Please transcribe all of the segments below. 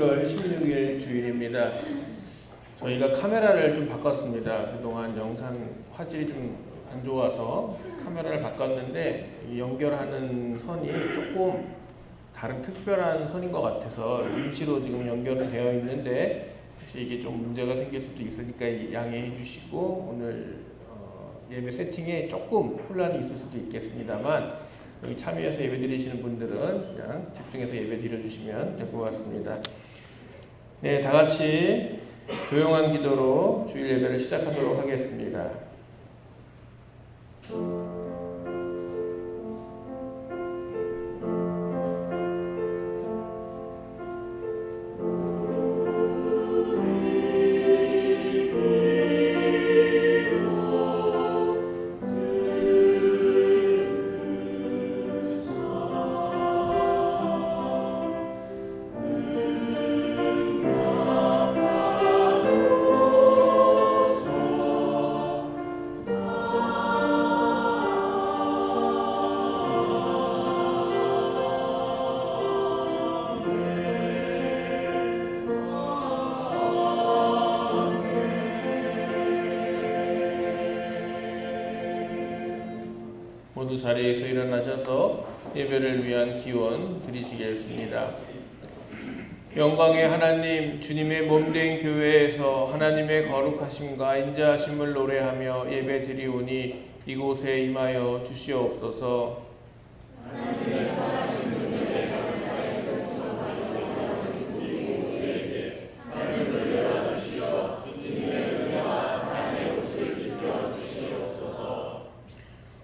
10월 16일 주일입니다. 저희가 카메라를 좀 바꿨습니다. 그동안 영상 화질이 좀 안 좋아서 카메라를 바꿨는데 이 연결하는 선이 조금 다른 특별한 선인 것 같아서 임시로 지금 연결은 되어 있는데 혹시 이게 좀 문제가 생길 수도 있으니까 양해해 주시고 오늘 예배 세팅에 조금 혼란이 있을 수도 있겠습니다만 여기 참여해서 예배 드리시는 분들은 그냥 집중해서 예배 드려주시면 될 것 같습니다. 네, 다 같이 조용한 기도로 주일 예배를 시작하도록 하겠습니다. 모두 자리에서 일어나셔서 예배를 위한 기원 드리시겠습니다. 영광의 하나님, 주님의 몸된 교회에서 하나님의 거룩하심과 인자하심을 노래하며 예배 드리오니 이곳에 임하여 주시옵소서.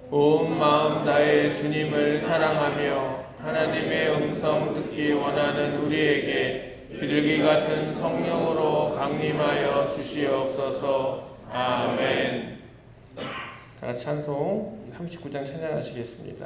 온 마음 다해 주님을 사랑하며 하나님의 음성 듣기 원하는 우리에게 비둘기 같은 성령으로 강림하여 주시옵소서. 아멘. 다 찬송 39장 찬양하시겠습니다.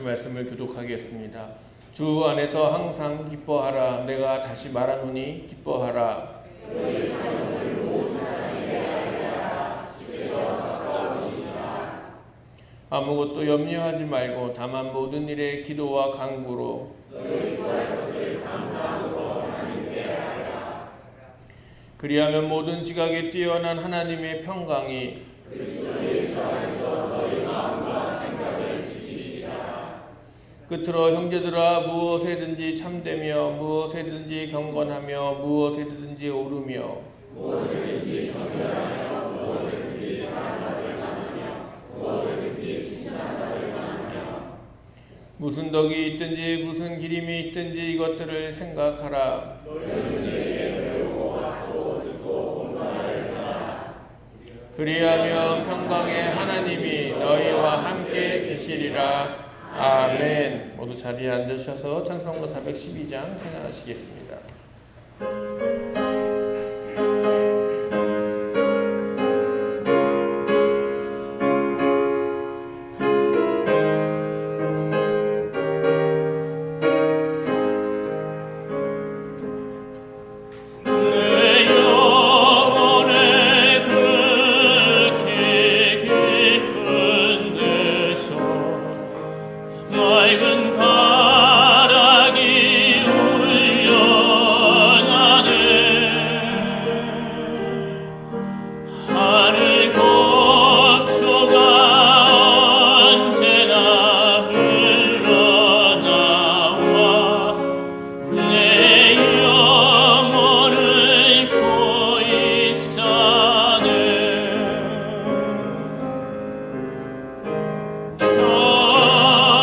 말씀을 교독하겠습니다. 주 안에서 항상 기뻐하라. 내가 다시 말하노니 기뻐하라. 아무것도 염려하지 말고 다만 모든 일에 기도와 간구로 그리하면 모든 지각에 뛰어난 하나님의 평강이 그리스도 예수 안에서 너희 마음과 생각을 지키시니 끝으로 형제들아 무엇에든지 참되며 무엇에든지 경건하며 무엇에든지 오르며 무엇에든지 정결하며 무엇에든지 사랑받을 만하며 무엇에든지 칭찬받을 만하며 무슨 덕이 있든지 무슨 기림이 있든지 이것들을 생각하라. 너희는 내게 배우고 받고 듣고 공부하라. 그리하면 평강의 하나님이 너희와 함께 계시리라. 아멘. 모두 자리에 앉으셔서 찬송가 412장 찬양하시겠습니다. 맑은 가락이 울려나네. 하늘 곡조가 언제나 흘러나와 내 영혼을 보이사네. 평강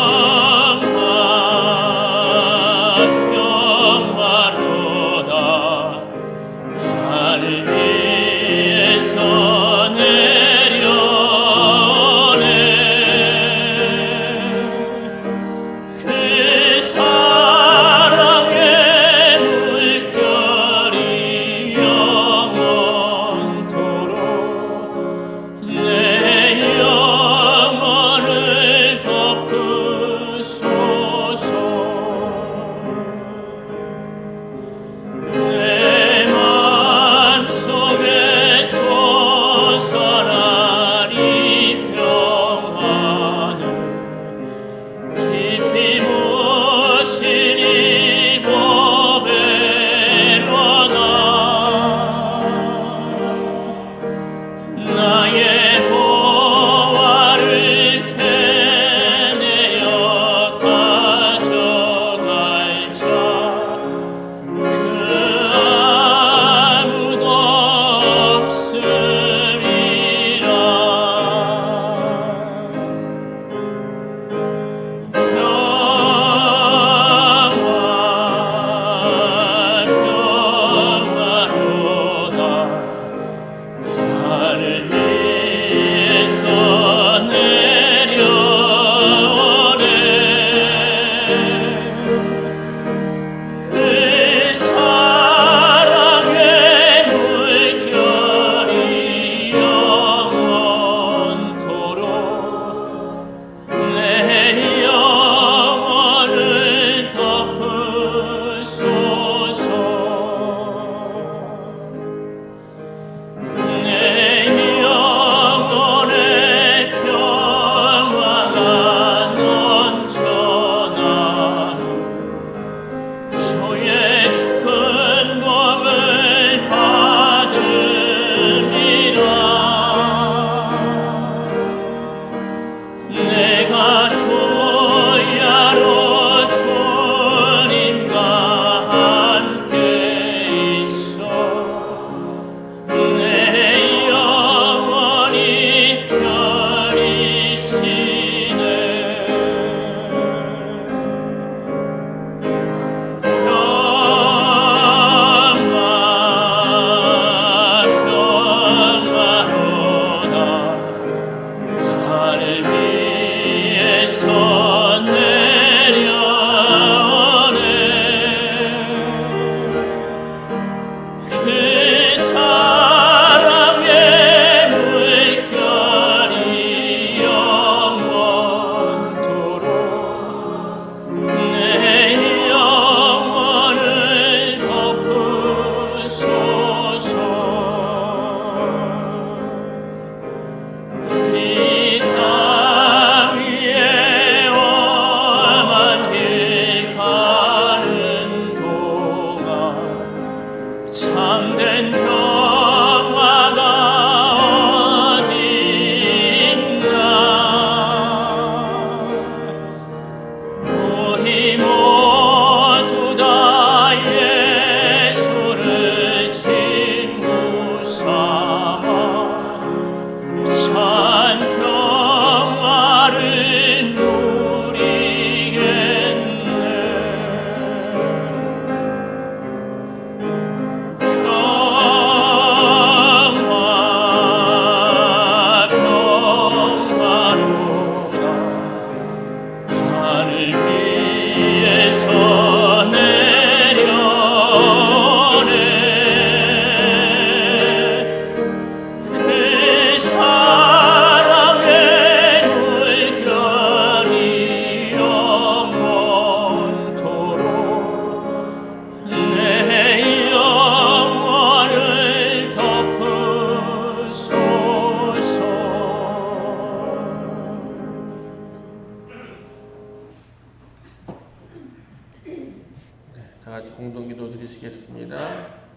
같이 공동기도 드리시겠습니다.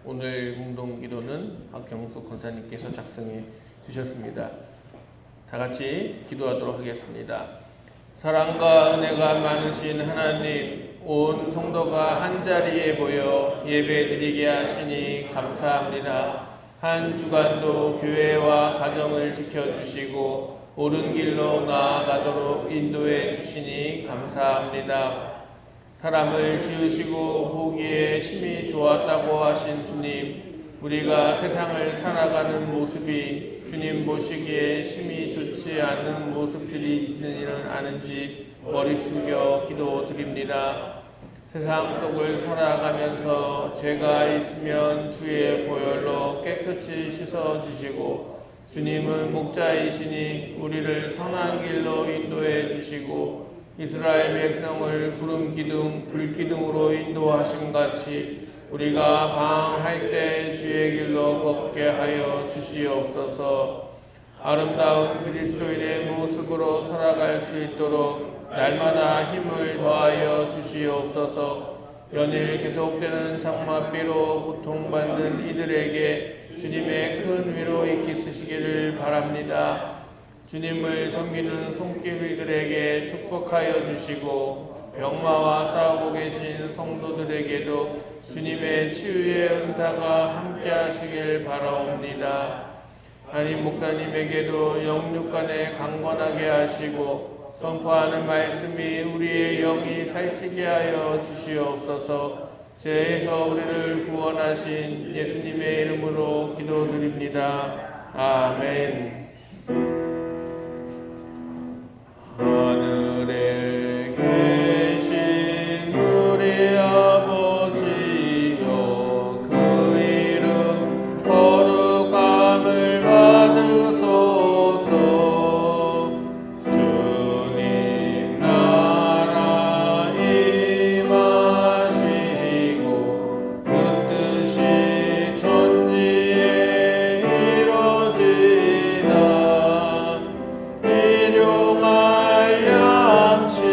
오늘 공동기도는 박경수 권사님께서 작성해 주셨습니다. 다 같이 기도하도록 하겠습니다. 사랑과 은혜가 많으신 하나님, 온 성도가 한자리에 모여 예배드리게 하시니 감사합니다. 한 주간도 교회와 가정을 지켜주시고 옳은 길로 나아가도록 인도해 주시니 감사합니다. 사람을 지으시고 보기에 심히 좋았다고 하신 주님, 우리가 세상을 살아가는 모습이 주님 보시기에 심히 좋지 않은 모습들이 있는지는 아는지 머리 숙여 기도드립니다. 세상 속을 살아가면서 죄가 있으면 주의 보혈로 깨끗이 씻어주시고, 주님은 목자이시니 우리를 선한 길로 인도해 주시고 이스라엘 백성을 구름 기둥 불 기둥으로 인도하신 같이 우리가 방황할 때 주의 길로 걷게 하여 주시옵소서. 아름다운 그리스도인의 모습으로 살아갈 수 있도록 날마다 힘을 더하여 주시옵소서. 연일 계속되는 장마비로 고통받는 이들에게 주님의 큰 위로 있기시기를 바랍니다. 주님을 섬기는 손길들에게 축복하여 주시고 병마와 싸우고 계신 성도들에게도 주님의 치유의 은사가 함께 하시길 바라옵니다. 하나님, 목사님에게도 영육간에 강건하게 하시고 선포하는 말씀이 우리의 영이 살찌게 하여 주시옵소서. 죄에서 우리를 구원하신 예수님의 이름으로 기도드립니다. 아멘. 하늘에 계신 우리 아버지여, 그 이름 거룩함을 받으소서. 주님 나라 임하시고 그 뜻이 천지에 이루어지다. 일용할 양식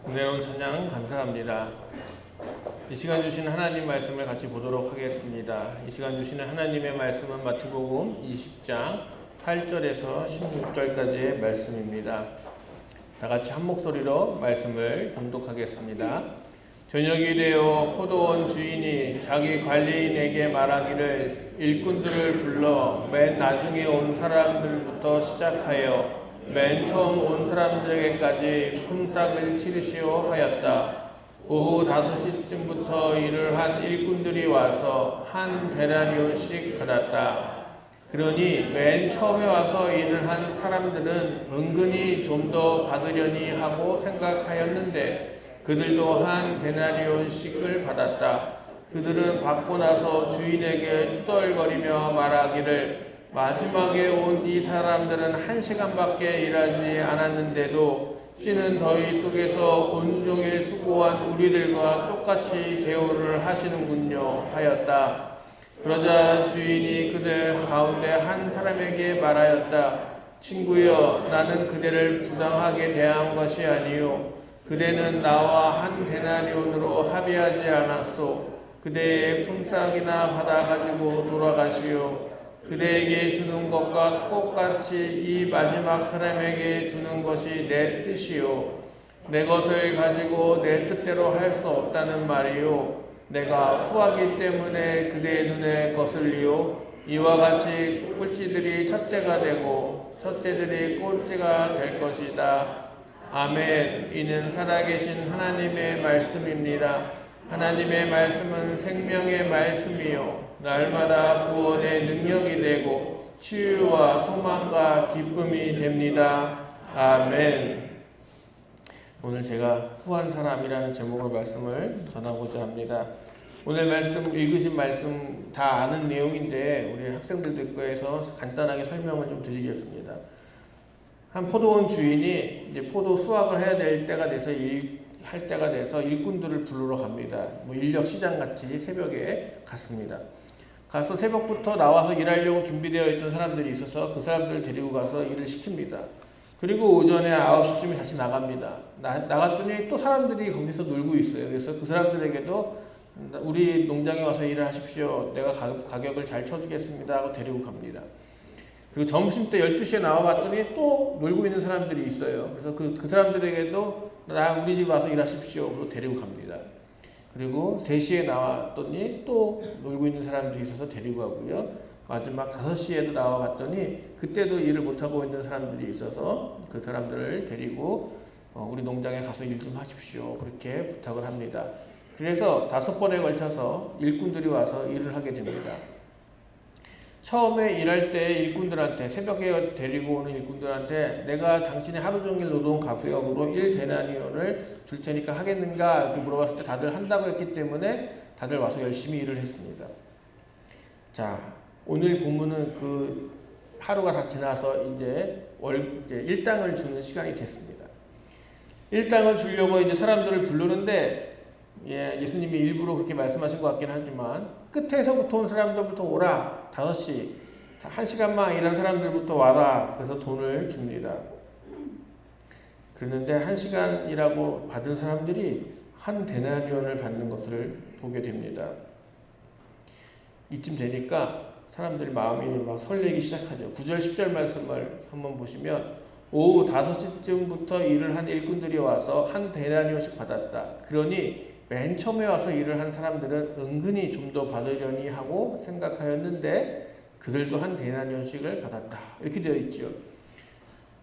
은혜로운 찬양 감사합니다. 이 시간 주시는 하나님 말씀을 같이 보도록 하겠습니다. 이 시간 주시는 하나님의 말씀은 마태복음 20장 8절에서 16절까지의 말씀입니다. 다 같이 한 목소리로 말씀을 봉독하겠습니다. 저녁이 되어 포도원 주인이 자기 관리인에게 말하기를 일꾼들을 불러 맨 나중에 온 사람들부터 시작하여 맨 처음 온 사람들에게까지 품삯을 치르시오 하였다. 오후 5시쯤부터 일을 한 일꾼들이 와서 한 데나리온씩 받았다. 그러니 맨 처음에 와서 일을 한 사람들은 은근히 좀 더 받으려니 하고 생각하였는데 그들도 한 데나리온씩을 받았다. 그들은 받고 나서 주인에게 투덜거리며 말하기를 마지막에 온 이 사람들은 1시간밖에 일하지 않았는데도 찌는 더위 속에서 온종일 수고한 우리들과 똑같이 대우를 하시는군요 하였다. 그러자 주인이 그들 가운데 한 사람에게 말하였다. 친구여, 나는 그대를 부당하게 대한 것이 아니요 그대는 나와 한 데나리온으로 합의하지 않았소. 그대의 품삯이나 받아가지고 돌아가시오. 그대에게 주는 것과 똑같이 이 마지막 사람에게 주는 것이 내 뜻이요 내 것을 가지고 내 뜻대로 할 수 없다는 말이요 내가 후하기 때문에 그대의 눈에 거슬리요 이와 같이 꼴찌들이 첫째가 되고 첫째들이 꼴찌가 될 것이다. 아멘. 이는 살아계신 하나님의 말씀입니다. 하나님의 말씀은 생명의 말씀이요 날마다 구원의 능력이 되고 치유와 소망과 기쁨이 됩니다. 아멘. 오늘 제가 후한 사람이라는 제목의 말씀을 전하고자 합니다. 오늘 말씀 읽으신 말씀 다 아는 내용인데 우리 학생들도 거에서 간단하게 설명을 좀 드리겠습니다. 한 포도원 주인이 이제 포도 수확을 해야 될 때가 돼서 할 때가 돼서 일꾼들을 부르러 갑니다. 뭐 인력 시장 같이 새벽에 갔습니다. 가서 새벽부터 나와서 일하려고 준비되어 있던 사람들이 있어서 그 사람들을 데리고 가서 일을 시킵니다. 그리고 오전에 9시쯤에 다시 나갑니다. 나갔더니 또 사람들이 거기서 놀고 있어요. 그래서 그 사람들에게도 우리 농장에 와서 일을 하십시오. 내가 가격을 잘 쳐주겠습니다 하고 데리고 갑니다. 그리고 점심때 12시에 나와봤더니 또 놀고 있는 사람들이 있어요. 그래서 그 사람들에게도 우리 집 와서 일하십시오. 그리고 데리고 갑니다. 그리고 3시에 나왔더니 또 놀고 있는 사람들이 있어서 데리고 가고요. 마지막 5시에도 나와봤더니 그때도 일을 못하고 있는 사람들이 있어서 그 사람들을 데리고 우리 농장에 가서 일 좀 하십시오. 그렇게 부탁을 합니다. 그래서 5번에 걸쳐서 일꾼들이 와서 일을 하게 됩니다. 처음에 일할 때 일꾼들한테 새벽에 데리고 오는 일꾼들한테 내가 당신의 하루 종일 노동 가수역으로 1데나리온을 줄 테니까 하겠는가 이렇게 물어봤을 때 다들 한다고 했기 때문에 다들 와서 열심히 일을 했습니다. 자, 오늘 본문은 그 하루가 다 지나서 이제 일당을 주는 시간이 됐습니다. 일당을 주려고 이제 사람들을 부르는데 예수님이 일부러 그렇게 말씀하신 것 같긴 하지만 끝에서부터 온 사람들부터 오라. 5시 1시간만 일한 사람들부터 와라. 그래서 돈을 줍니다. 그런데 1시간이라고 받은 사람들이 한 데나리온을 받는 것을 보게 됩니다. 이쯤 되니까 사람들이 마음이 막 설레기 시작하죠. 9절 10절 말씀을 한번 보시면 오후 5시쯤부터 일을 한 일꾼들이 와서 한 데나리온씩 받았다. 그러니 맨 처음에 와서 일을 한 사람들은 은근히 좀 더 받으려니 하고 생각하였는데 그들도 한 데나리온씩을 받았다. 이렇게 되어 있죠.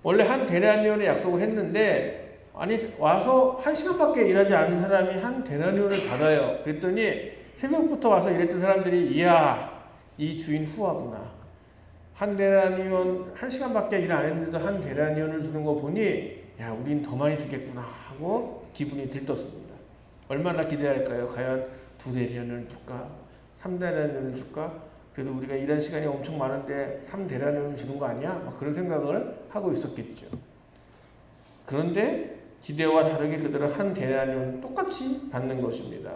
원래 한 데나리온의 약속을 했는데 아니 와서 1시간밖에 일하지 않은 사람이 한 데나리온을 받아요. 그랬더니 새벽부터 와서 일했던 사람들이 이야 이 주인 후하구나. 한 데나리온 1시간밖에 일 안 했는데도 한 데나리온을 주는 거 보니 야 우린 더 많이 주겠구나 하고 기분이 들떴습니다. 얼마나 기대할까요? 과연 2데나리온을 줄까? 3데나리온을 줄까? 그래도 우리가 일한 시간이 엄청 많은데 3데나리온을 주는 거 아니야? 막 그런 생각을 하고 있었겠죠. 그런데 기대와 다르게 그들은 한 데나리온 똑같이 받는 것입니다.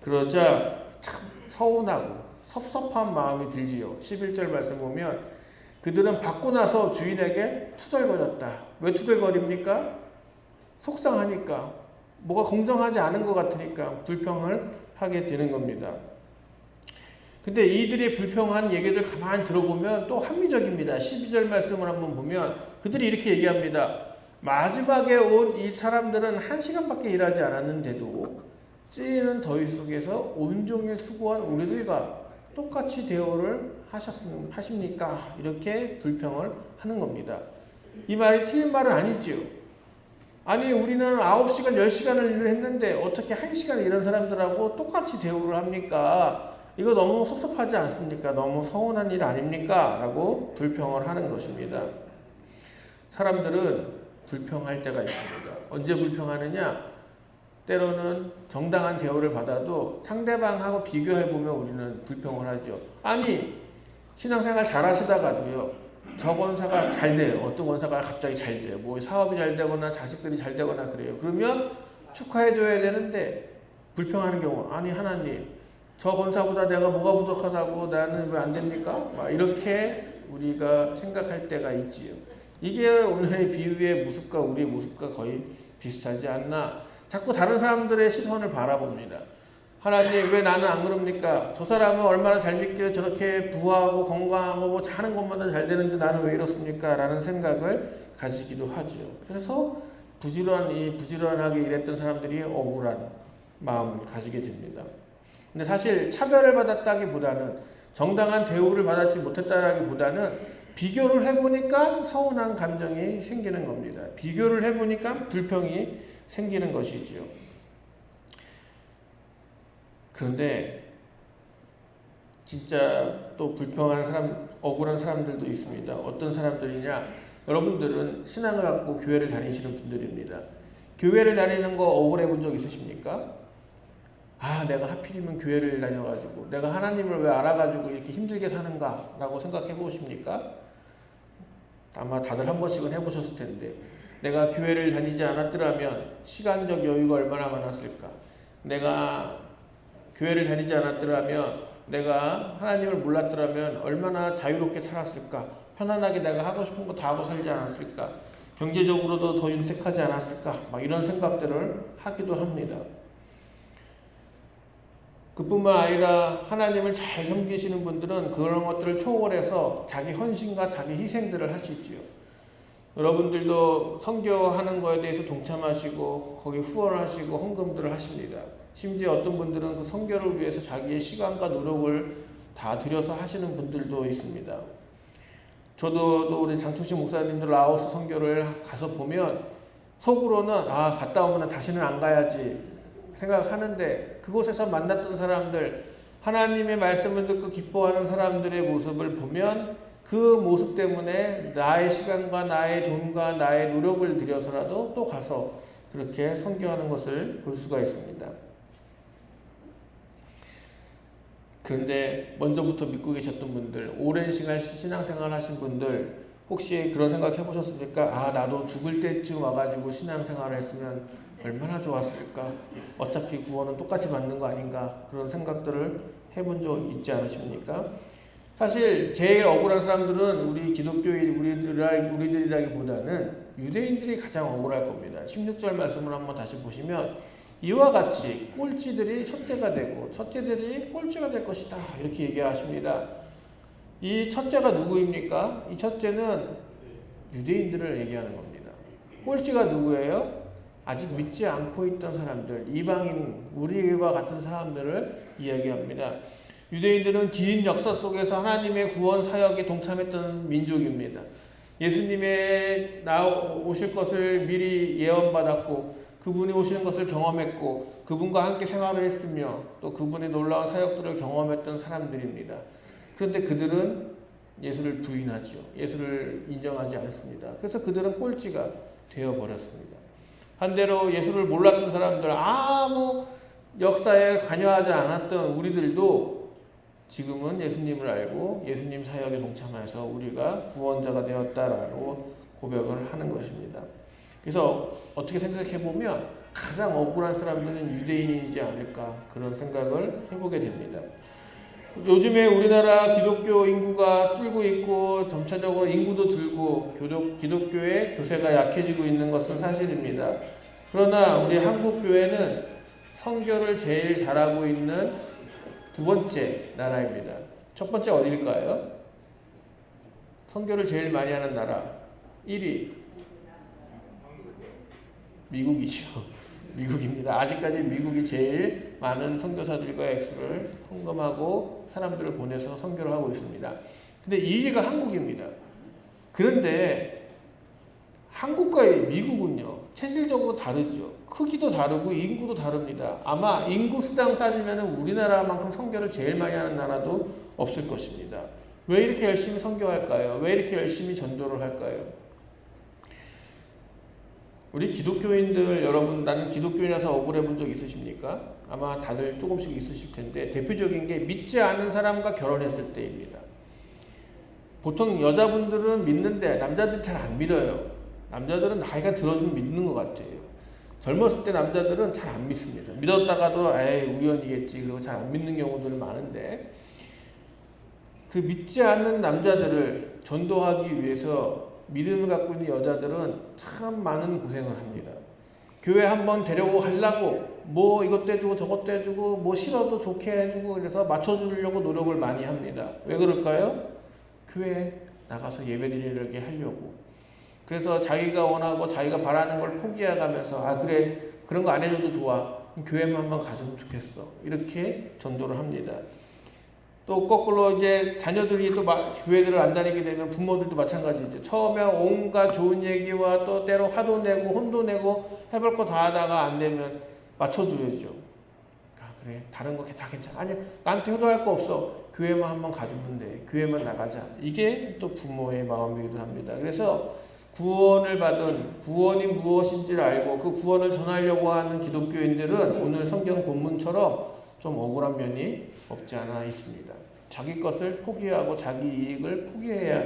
그러자 참 서운하고 섭섭한 마음이 들지요. 11절 말씀 보면 그들은 받고 나서 주인에게 투덜거렸다. 왜 투덜거립니까? 속상하니까. 뭐가 공정하지 않은 것 같으니까 불평을 하게 되는 겁니다. 근데 이들의 불평한 얘기들 가만히 들어보면 또 합리적입니다. 12절 말씀을 한번 보면 그들이 이렇게 얘기합니다. 마지막에 온 이 사람들은 1시간밖에 일하지 않았는데도 찌는 더위 속에서 온종일 수고한 우리들과 똑같이 대우를 하십니까? 이렇게 불평을 하는 겁니다. 이 말이 틀린 말은 아니지요. 아니 우리는 9시간, 10시간을 일을 했는데 어떻게 1시간 일한 사람들하고 똑같이 대우를 합니까? 이거 너무 섭섭하지 않습니까? 너무 서운한 일 아닙니까? 라고 불평을 하는 것입니다. 사람들은 불평할 때가 있습니다. 언제 불평하느냐? 때로는 정당한 대우를 받아도 상대방하고 비교해보면 우리는 불평을 하죠. 아니 신앙생활 잘 하시다가도요. 저 권사가 잘 돼요. 어떤 권사가 갑자기 잘 돼요. 뭐 사업이 잘 되거나 자식들이 잘 되거나 그래요. 그러면 축하해줘야 되는데 불평하는 경우 아니 하나님 저 권사보다 내가 뭐가 부족하다고 나는 왜 안 됩니까? 막 이렇게 우리가 생각할 때가 있지요. 이게 오늘의 비유의 모습과 우리의 모습과 거의 비슷하지 않나. 자꾸 다른 사람들의 시선을 바라봅니다. 하나님 왜 나는 안 그럽니까? 저 사람은 얼마나 잘 믿기를 저렇게 부하고 건강하고 뭐 하는 것마다 잘 되는데 나는 왜 이렇습니까? 라는 생각을 가지기도 하죠. 그래서 부지런하게 일했던 사람들이 억울한 마음을 가지게 됩니다. 근데 사실 차별을 받았다기보다는 정당한 대우를 받지 못했다기보다는 비교를 해보니까 서운한 감정이 생기는 겁니다. 비교를 해보니까 불평이 생기는 것이지요. 그런데 진짜 또 불평하는 사람, 억울한 사람들도 있습니다. 어떤 사람들이냐? 여러분들은 신앙을 갖고 교회를 다니시는 분들입니다. 교회를 다니는 거 억울해 본 적 있으십니까? 아, 내가 하필이면 교회를 다녀가지고 내가 하나님을 왜 알아가지고 이렇게 힘들게 사는가? 라고 생각해 보십니까? 아마 다들 한 번씩은 해보셨을 텐데 내가 교회를 다니지 않았더라면 시간적 여유가 얼마나 많았을까? 내가 교회를 다니지 않았더라면 내가 하나님을 몰랐더라면 얼마나 자유롭게 살았을까? 편안하게 내가 하고 싶은 거 다 하고 살지 않았을까? 경제적으로도 더 윤택하지 않았을까? 막 이런 생각들을 하기도 합니다. 그뿐만 아니라 하나님을 잘 섬기시는 분들은 그런 것들을 초월해서 자기 헌신과 자기 희생들을 하시지요. 여러분들도 선교하는 거에 대해서 동참하시고 거기 후원을 하시고 헌금들을 하십니다. 심지어 어떤 분들은 그 선교를 위해서 자기의 시간과 노력을 다 들여서 하시는 분들도 있습니다. 저도 또 우리 장충식 목사님들 라오스 선교를 가서 보면 속으로는 아 갔다 오면 다시는 안 가야지 생각하는데 그곳에서 만났던 사람들 하나님의 말씀을 듣고 기뻐하는 사람들의 모습을 보면 그 모습 때문에 나의 시간과 나의 돈과 나의 노력을 들여서라도 또 가서 그렇게 선교하는 것을 볼 수가 있습니다. 그런데 먼저부터 믿고 계셨던 분들, 오랜 시간 신앙생활 하신 분들, 혹시 그런 생각 해보셨습니까? 아, 나도 죽을 때쯤 와가지고 신앙생활을 했으면 얼마나 좋았을까? 어차피 구원은 똑같이 받는 거 아닌가? 그런 생각들을 해본 적 있지 않으십니까? 사실 제일 억울한 사람들은 우리 기독교인 우리들이라기보다는 유대인들이 가장 억울할 겁니다. 16절 말씀을 한번 다시 보시면 이와 같이 꼴찌들이 첫째가 되고 첫째들이 꼴찌가 될 것이다 이렇게 얘기하십니다. 이 첫째가 누구입니까? 이 첫째는 유대인들을 얘기하는 겁니다. 꼴찌가 누구예요? 아직 믿지 않고 있던 사람들, 이방인, 우리와 같은 사람들을 이야기합니다. 유대인들은 긴 역사 속에서 하나님의 구원 사역에 동참했던 민족입니다. 예수님의 오실 것을 미리 예언받았고 그분이 오시는 것을 경험했고 그분과 함께 생활을 했으며 또 그분의 놀라운 사역들을 경험했던 사람들입니다. 그런데 그들은 예수를 부인하죠. 예수를 인정하지 않습니다. 그래서 그들은 꼴찌가 되어버렸습니다. 반대로 예수를 몰랐던 사람들, 아무 역사에 관여하지 않았던 우리들도 지금은 예수님을 알고 예수님 사역에 동참해서 우리가 구원자가 되었다라고 고백을 하는 것입니다. 그래서 어떻게 생각해보면 가장 억울한 사람들은 유대인이지 않을까 그런 생각을 해보게 됩니다. 요즘에 우리나라 기독교 인구가 줄고 있고 점차적으로 인구도 줄고 기독교의 교세가 약해지고 있는 것은 사실입니다. 그러나 우리 한국 교회는 선교를 제일 잘하고 있는 두 번째 나라입니다. 첫 번째 어디일까요? 선교를 제일 많이 하는 나라 1위 미국이죠. 미국입니다. 아직까지 미국이 제일 많은 선교사들과 액수를 헌금하고 사람들을 보내서 선교를 하고 있습니다. 근데 2위가 한국입니다. 그런데 한국과 미국은요 체질적으로 다르죠. 크기도 다르고 인구도 다릅니다. 아마 인구 수당 따지면 우리나라만큼 선교를 제일 많이 하는 나라도 없을 것입니다. 왜 이렇게 열심히 선교할까요? 왜 이렇게 열심히 전도를 할까요? 우리 기독교인들 여러분, 나는 기독교인이라서 억울해 본 적 있으십니까? 아마 다들 조금씩 있으실 텐데 대표적인 게 믿지 않은 사람과 결혼했을 때입니다. 보통 여자분들은 믿는데 남자들이 잘 안 믿어요. 남자들은 나이가 들어주면 믿는 것 같아요. 젊었을 때 남자들은 잘 안 믿습니다. 믿었다가도 에이 우연이겠지 그리고 잘 안 믿는 경우들이 많은데 그 믿지 않는 남자들을 전도하기 위해서 믿음을 갖고 있는 여자들은 참 많은 고생을 합니다. 교회 한번 데려가려고 뭐 이것도 해주고 저것도 해주고 뭐 싫어도 좋게 해주고 그래서 맞춰주려고 노력을 많이 합니다. 왜 그럴까요? 교회에 나가서 예배드리게 하려고. 그래서 자기가 원하고 자기가 바라는 걸 포기해가면서 아 그래 그런 거 안 해줘도 좋아. 교회만 한번 가주면 좋겠어. 이렇게 전도를 합니다. 또 거꾸로 이제 자녀들이 또 교회들을 안 다니게 되면 부모들도 마찬가지죠. 처음에 온갖 좋은 얘기와 또 때로 화도 내고 혼도 내고 해볼 거 다 하다가 안 되면 맞춰줘야죠. 아 그래 다른 거 다 괜찮아. 아니 나한테 효도할 거 없어. 교회만 한번 가주면 돼. 교회만 나가자. 이게 또 부모의 마음이기도 합니다. 그래서 구원을 받은 구원이 무엇인지를 알고 그 구원을 전하려고 하는 기독교인들은 오늘 성경 본문처럼 좀 억울한 면이 없지 않아 있습니다. 자기 것을 포기하고 자기 이익을 포기해야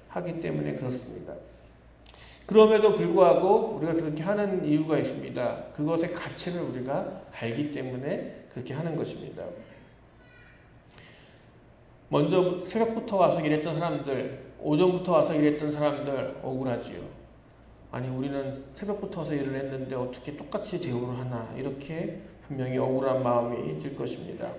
하기 때문에 그렇습니다. 그럼에도 불구하고 우리가 그렇게 하는 이유가 있습니다. 그것의 가치를 우리가 알기 때문에 그렇게 하는 것입니다. 먼저 새벽부터 와서 일했던 사람들, 오전부터 와서 일했던 사람들 억울하지요. 아니 우리는 새벽부터 와서 일을 했는데 어떻게 똑같이 대우를 하나 이렇게 분명히 억울한 마음이 들 것입니다.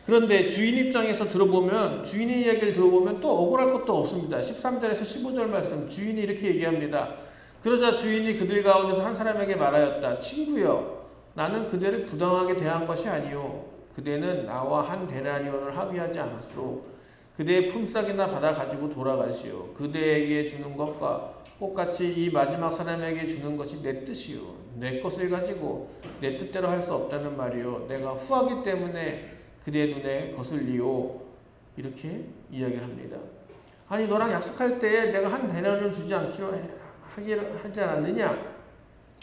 그런데 주인 입장에서 들어보면 주인의 이야기를 들어보면 또 억울할 것도 없습니다. 13절에서 15절 말씀 주인이 이렇게 얘기합니다. 그러자 주인이 그들 가운데서 한 사람에게 말하였다. 친구여 나는 그대를 부당하게 대한 것이 아니요 그대는 나와 한 데나리온을 합의하지 않았소. 그대의 품삯이나 받아 가지고 돌아가시오. 그대에게 주는 것과 똑같이 이 마지막 사람에게 주는 것이 내 뜻이요 내 것을 가지고 내 뜻대로 할 수 없다는 말이요 내가 후하기 때문에 그대의 눈에 거슬리오. 이렇게 이야기를 합니다. 아니 너랑 약속할 때 내가 한 데나리온을 주지 않기로 하지 않았느냐?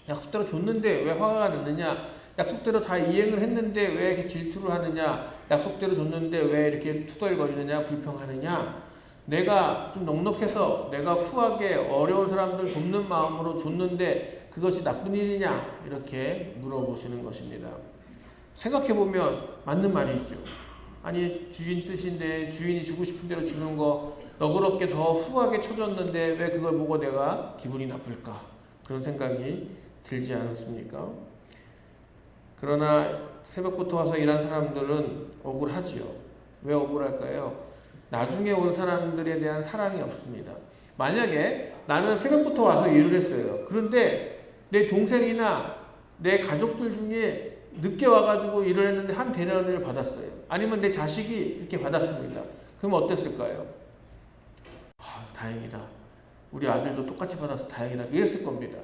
약속대로 줬는데 왜 화가 났느냐? 약속대로 다 이행을 했는데 왜 이렇게 질투를 하느냐? 약속대로 줬는데 왜 이렇게 투덜거리느냐? 불평하느냐? 내가 좀 넉넉해서 내가 후하게 어려운 사람들 돕는 마음으로 줬는데 그것이 나쁜 일이냐 이렇게 물어보시는 것입니다. 생각해보면 맞는 말이죠. 아니 주인 뜻인데 주인이 주고 싶은 대로 주는 거 너그럽게 더 후하게 쳐줬는데 왜 그걸 보고 내가 기분이 나쁠까? 그런 생각이 들지 않았습니까? 그러나 새벽부터 와서 일한 사람들은 억울하지요. 왜 억울할까요? 나중에 온 사람들에 대한 사랑이 없습니다. 만약에 나는 새벽부터 와서 일을 했어요. 그런데 내 동생이나 내 가족들 중에 늦게 와가지고 일을 했는데 한 대련을 받았어요. 아니면 내 자식이 이렇게 받았습니다. 그럼 어땠을까요? 다행이다. 우리 아들도 똑같이 받아서 다행이다. 이랬을 겁니다.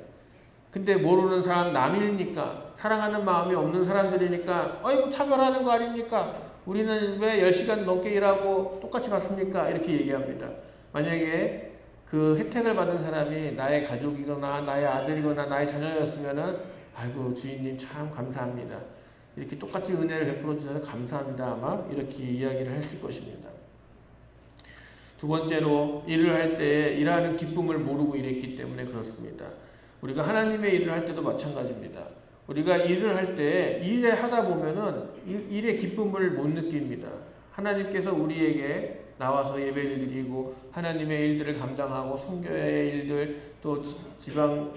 근데 모르는 사람 남이니까 사랑하는 마음이 없는 사람들이니까 아이고 차별하는 거 아닙니까? 우리는 왜 10시간 넘게 일하고 똑같이 받습니까? 이렇게 얘기합니다. 만약에 그 혜택을 받은 사람이 나의 가족이거나 나의 아들이거나 나의 자녀였으면은 아이고 주인님 참 감사합니다. 이렇게 똑같이 은혜를 베풀어 주셔서 감사합니다. 아마 이렇게 이야기를 했을 것입니다. 두 번째로 일을 할 때 일하는 기쁨을 모르고 일했기 때문에 그렇습니다. 우리가 하나님의 일을 할 때도 마찬가지입니다. 우리가 일을 할 때 일을 하다 보면은 일의 기쁨을 못 느낍니다. 하나님께서 우리에게 나와서 예배를 드리고 하나님의 일들을 감당하고 선교의 일들 또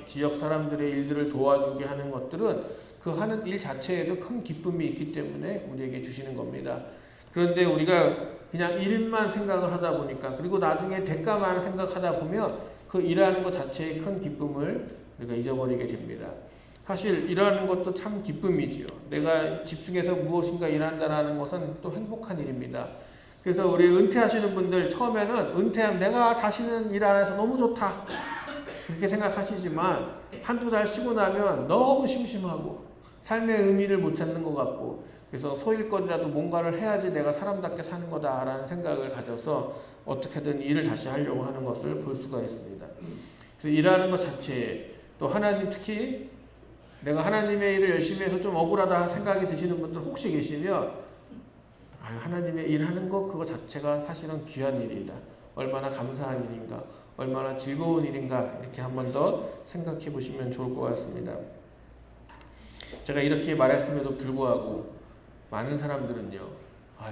지역 사람들의 일들을 도와주게 하는 것들은 그 하는 일 자체에도 큰 기쁨이 있기 때문에 우리에게 주시는 겁니다. 그런데 우리가 그냥 일만 생각을 하다 보니까 그리고 나중에 대가만 생각하다 보면 그 일하는 것 자체의 큰 기쁨을 우리가 잊어버리게 됩니다. 사실 일하는 것도 참 기쁨이지요. 내가 집중해서 무엇인가 일한다는 것은 또 행복한 일입니다. 그래서 우리 은퇴하시는 분들 처음에는 은퇴하면 내가 다시는 일 안 해서 너무 좋다 그렇게 생각하시지만 한두 달 쉬고 나면 너무 심심하고 삶의 의미를 못 찾는 것 같고 그래서 소일거리라도 뭔가를 해야지 내가 사람답게 사는 거다라는 생각을 가져서 어떻게든 일을 다시 하려고 하는 것을 볼 수가 있습니다. 그래서 일하는 것 자체에 또 하나님 특히 내가 하나님의 일을 열심히 해서 좀 억울하다 생각이 드시는 분들 혹시 계시면 하나님의 일하는 것 그거 자체가 사실은 귀한 일이다. 얼마나 감사한 일인가 얼마나 즐거운 일인가 이렇게 한 번 더 생각해 보시면 좋을 것 같습니다. 제가 이렇게 말했음에도 불구하고 많은 사람들은요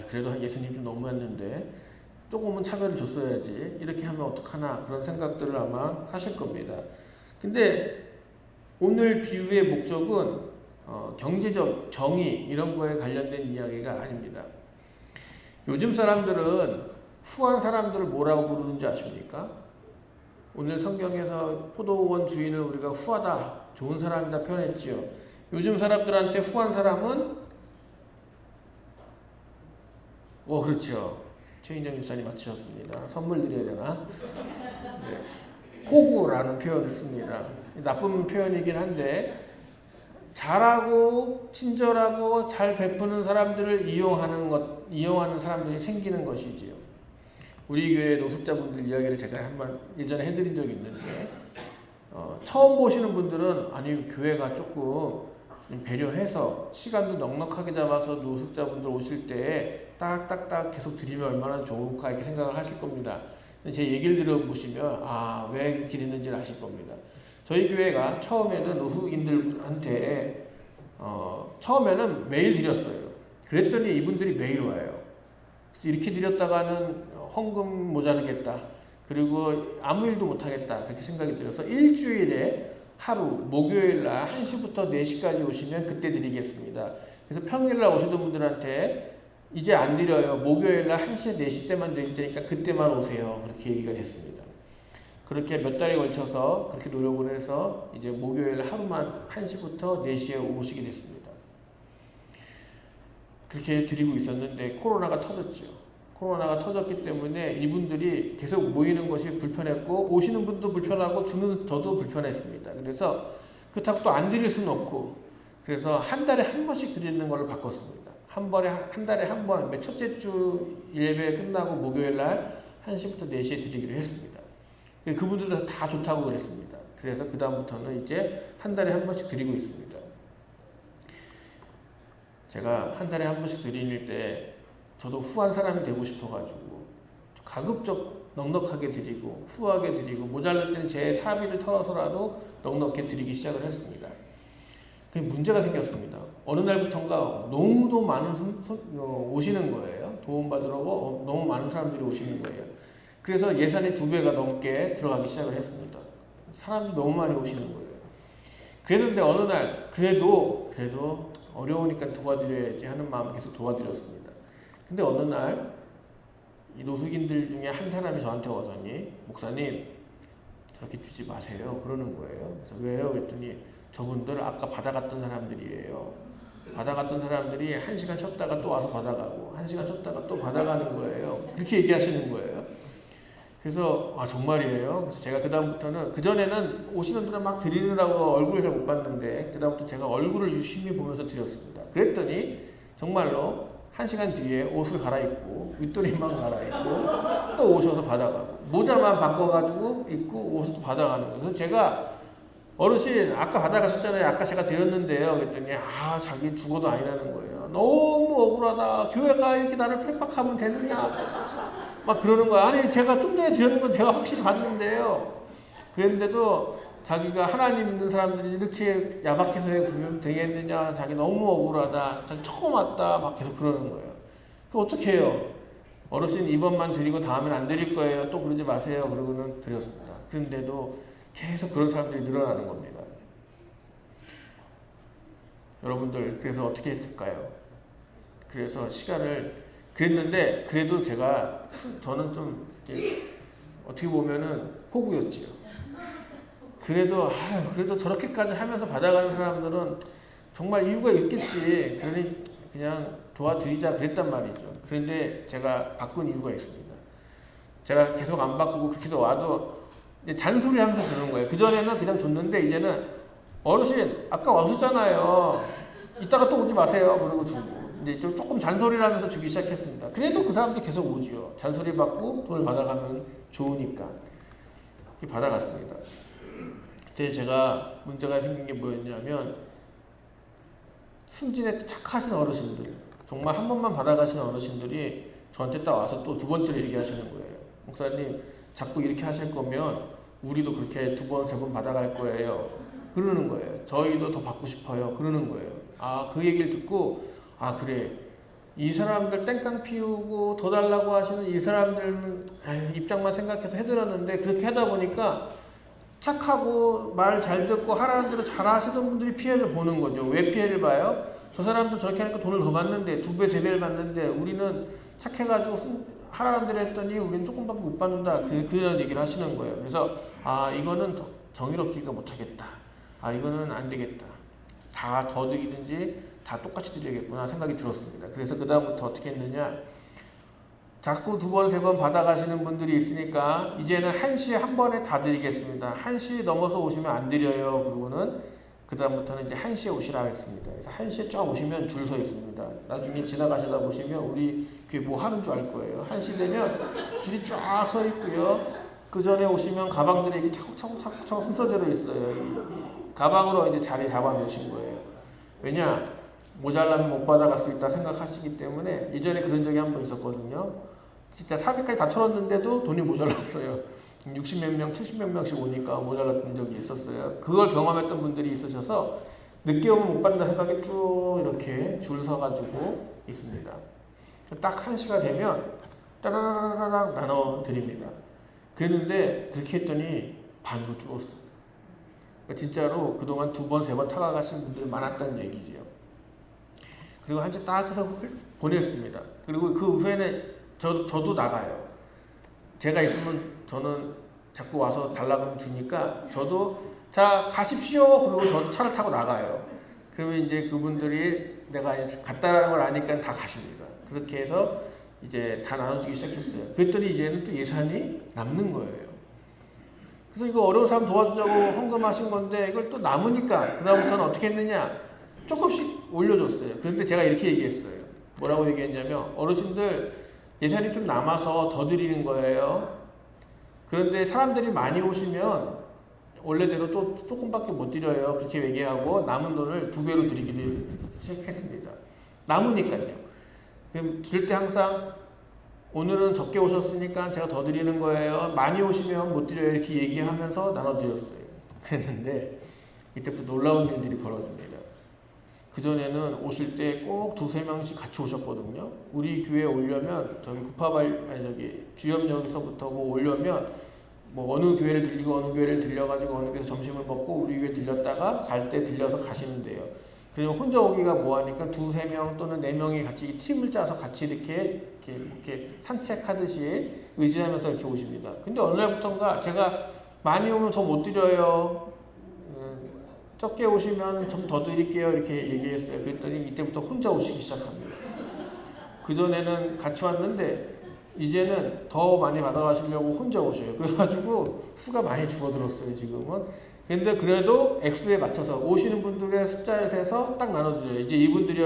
그래도 예수님 좀 너무했는데 조금은 차별을 줬어야지 이렇게 하면 어떡하나 그런 생각들을 아마 하실 겁니다. 근데 오늘 비유의 목적은 경제적 정의 이런 거에 관련된 이야기가 아닙니다. 요즘 사람들은 후한 사람들을 뭐라고 부르는지 아십니까? 오늘 성경에서 포도원 주인을 우리가 후하다, 좋은 사람이다 표현했지요. 요즘 사람들한테 후한 사람은 그렇죠. 최인정 교사님 맞추셨습니다. 선물 드려야 되나? 네. 호구라는 표현을 씁니다. 나쁜 표현이긴 한데 잘하고 친절하고 잘 베푸는 사람들을 이용하는 사람들이 생기는 것이지요. 우리 교회 노숙자분들 이야기를 제가 한번 예전에 해드린 적이 있는데 처음 보시는 분들은 아니 교회가 조금 배려해서 시간도 넉넉하게 잡아서 노숙자분들 오실 때 딱딱딱 계속 드리면 얼마나 좋을까 이렇게 생각을 하실 겁니다. 제 얘기를 들어보시면 왜 이렇게 됐는지를 아실 겁니다. 저희 교회가 처음에는 노숙인들한테 처음에는 매일 드렸어요. 그랬더니 이분들이 매일 와요. 이렇게 드렸다가는 헌금 모자르겠다. 그리고 아무 일도 못하겠다. 그렇게 생각이 들어서 일주일에 하루 목요일날 1시부터 4시까지 오시면 그때 드리겠습니다. 그래서 평일날 오시던 분들한테 이제 안 드려요. 목요일날 1시, 4시 때만 드릴 테니까 그때만 오세요. 그렇게 얘기가 됐습니다. 그렇게 몇 달에 걸쳐서 그렇게 노력을 해서 이제 목요일 하루만 1시부터 4시에 오시게 됐습니다. 그렇게 드리고 있었는데 코로나가 터졌죠. 코로나가 터졌기 때문에 이분들이 계속 모이는 것이 불편했고 오시는 분도 불편하고 주는 저도 불편했습니다. 그래서 그렇다고 또 안 드릴 수는 없고 그래서 한 달에 한 번씩 드리는 걸로 바꿨습니다. 한 달에 한 번, 첫째 주 예배 끝나고 목요일날 1시부터 4시에 드리기로 했습니다. 그분들도 다 좋다고 그랬습니다. 그래서 그 다음부터는 이제 한 달에 한 번씩 드리고 있습니다. 제가 한 달에 한 번씩 드릴 때 저도 후한 사람이 되고 싶어가지고 가급적 넉넉하게 드리고 후하게 드리고 모자랄 때는 제 사비를 털어서라도 넉넉히 드리기 시작을 했습니다. 그 문제가 생겼습니다. 어느 날부터인가 너무도 많은 오시는 거예요. 도움받으러 너무 많은 사람들이 오시는 거예요. 그래서 예산이 2배가 넘게 들어가기 시작을 했습니다. 사람이 너무 많이 오시는 거예요. 그랬는데 어느 날 그래도 어려우니까 도와드려야지 하는 마음을 계속 도와드렸습니다. 근데 어느 날 이 노숙인들 중에 한 사람이 저한테 오더니 목사님 저렇게 주지 마세요 그러는 거예요. 그래서 왜요? 그랬더니 저분들 아까 받아갔던 사람들이에요. 받아갔던 사람들이 1시간 쉬었다가 또 와서 받아가고 1시간 쉬었다가 또 받아가는 거예요. 그렇게 얘기하시는 거예요. 그래서 아 정말이에요? 그래서 제가 그 다음부터는 그전에는 오시는 분들 막 드리느라고 얼굴을 잘 못 봤는데 그 다음부터 제가 얼굴을 유심히 보면서 드렸습니다. 그랬더니 정말로 1시간 뒤에 옷을 갈아입고 윗도리만 갈아입고 또 오셔서 받아가고 모자만 바꿔가지고 입고 옷을 또 받아가는 거예요. 그래서 제가 어르신 아까 받아가셨잖아요. 아까 제가 드렸는데요. 그랬더니 아 자기 죽어도 아니라는 거예요. 너무 억울하다. 교회가 이렇게 나를 핍박하면 되느냐 막 그러는 거야. 아니 제가 좀 전에 드렸는 건 제가 확실히 봤는데요. 그랬는데도 자기가 하나님 믿는 사람들이 이렇게 야박해서 구면 되겠느냐, 자기 너무 억울하다, 자기 처음 왔다 막 계속 그러는 거예요. 그 어떻게 해요? 어르신 이번만 드리고 다음엔 안 드릴 거예요. 또 그러지 마세요. 그러고는 드렸습니다. 그런데도 계속 그런 사람들이 늘어나는 겁니다. 여러분들 그래서 어떻게 했을까요? 그래서 시간을 그랬는데 그래도 저는 좀 어떻게 보면은 호구였지요. 그래도 저렇게까지 하면서 받아가는 사람들은 정말 이유가 있겠지. 그러니 그냥 도와드리자 그랬단 말이죠. 그런데 제가 바꾼 이유가 있습니다. 제가 계속 안 바꾸고 그렇게도 와도 이제 잔소리 하면서 그러는 거예요. 그전에는 그냥 줬는데 이제는 어르신 아까 왔었잖아요. 이따가 또 오지 마세요. 그러고 주고 이제 조금 잔소리를 하면서 주기 시작했습니다. 그래도 그 사람들 계속 오지요. 잔소리 받고 돈을 받아가면 좋으니까 받아갔습니다. 그때 제가 문제가 생긴 게 뭐였냐면 순진에 착하신 어르신들 정말 한 번만 받아가시는 어르신들이 저한테 딱 와서 또 2번째로 얘기하시는 거예요. 목사님 자꾸 이렇게 하실 거면 우리도 그렇게 2번, 3번 받아갈 거예요. 그러는 거예요. 저희도 더 받고 싶어요. 그러는 거예요. 그 얘기를 듣고 그래 이 사람들 땡깡 피우고 더 달라고 하시는 이 사람들 입장만 생각해서 해드렸는데 그렇게 하다 보니까 착하고 말 잘 듣고 하라는 대로 잘 하시던 분들이 피해를 보는 거죠. 왜 피해를 봐요? 저 사람도 저렇게 하니까 돈을 더 받는데 2배, 3배를 받는데 우리는 착해가지고 하라는 대로 했더니 우리는 조금밖에 못 받는다. 그런 얘기를 하시는 거예요. 그래서 이거는 정의롭기가 못하겠다. 이거는 안 되겠다. 다 더 드리든지 다 똑같이 드려야겠구나 생각이 들었습니다. 그래서 그 다음부터 어떻게 했느냐, 자꾸 2번, 3번 받아가시는 분들이 있으니까 이제는 1시에 한 번에 다 드리겠습니다. 1시 넘어서 오시면 안 드려요. 그러고는 그 다음부터는 이제 1시에 오시라 했습니다. 그래서 1시에 쫙 오시면 줄 서 있습니다. 나중에 지나가시다 보시면 우리 교회 뭐 하는 줄 알 거예요. 1시 되면 줄이 쫙 서 있고요. 그 전에 오시면 가방들이 이렇게 차곡차곡 순서대로 있어요. 이 가방으로 이제 자리 잡아 놓으신 거예요. 왜냐? 모자라면 못 받아갈 수 있다 생각하시기 때문에. 예전에 그런 적이 한 번 있었거든요. 진짜 사비까지 다 털었는데도 돈이 모자랐어요. 60몇 명, 70몇 명씩 오니까 모자랐던 적이 있었어요. 그걸 경험했던 분들이 있으셔서 늦게 오면 못 받는다 생각에 쭉 이렇게 줄 서가지고 있습니다. 딱 1시가 되면 따다다다닥 나눠 드립니다. 그랬는데 그렇게 했더니 반으로 줄었어요. 그러니까 진짜로 그동안 2번, 3번 타가가신 분들이 많았다는 얘기지요. 그리고 1시 딱 해서 보냈습니다. 그리고 그 후에는 저도 나가요. 제가 있으면 저는 자꾸 와서 달라고 주니까 저도 자 가십시오. 그리고 저도 차를 타고 나가요. 그러면 이제 그분들이 내가 갔다는 걸 아니까 다 가십니다. 그렇게 해서 이제 다 나눠주기 시작했어요. 그랬더니 이제는 또 예산이 남는 거예요. 그래서 이거 어려운 사람 도와주자고 헌금하신 건데 이걸 또 남으니까 그 다음부터는 어떻게 했느냐, 조금씩 올려줬어요. 그런데 제가 이렇게 얘기했어요. 뭐라고 얘기했냐면, 어르신들 예산이 좀 남아서 더 드리는 거예요. 그런데 사람들이 많이 오시면 원래대로 또 조금밖에 못 드려요. 그렇게 얘기하고 남은 돈을 2배로 드리기를 시작했습니다. 남으니까요. 그럼 줄 때 항상 오늘은 적게 오셨으니까 제가 더 드리는 거예요. 많이 오시면 못 드려요. 이렇게 얘기하면서 나눠드렸어요. 그랬는데 이때부터 놀라운 일들이 벌어집니다. 그전에는 오실 때 꼭 두세 명씩 같이 오셨거든요. 우리 교회에 오려면 저기 주염역에서부터 뭐 오려면 뭐 어느 교회를 들리고 어느 교회를 들려가지고 어느 교회에서 점심을 먹고 우리 교회 들렸다가 갈 때 들려서 가시면 돼요. 그리고 혼자 오기가 뭐하니까 두세 명 또는 네 명이 같이 팀을 짜서 같이 이렇게 산책하듯이 의지하면서 이렇게 오십니다. 근데 어느 날부터인가 제가 많이 오면 더 못 드려요. 적게 오시면 좀 더 드릴게요. 이렇게 얘기했어요. 그랬더니 이때부터 혼자 오시기 시작합니다. 그전에는 같이 왔는데 이제는 더 많이 받아가시려고 혼자 오셔요. 그래가지고 수가 많이 줄어들었어요, 지금은. 근데 그래도 액수에 맞춰서 오시는 분들의 숫자에 세서 딱 나눠드려요. 이제 이분들이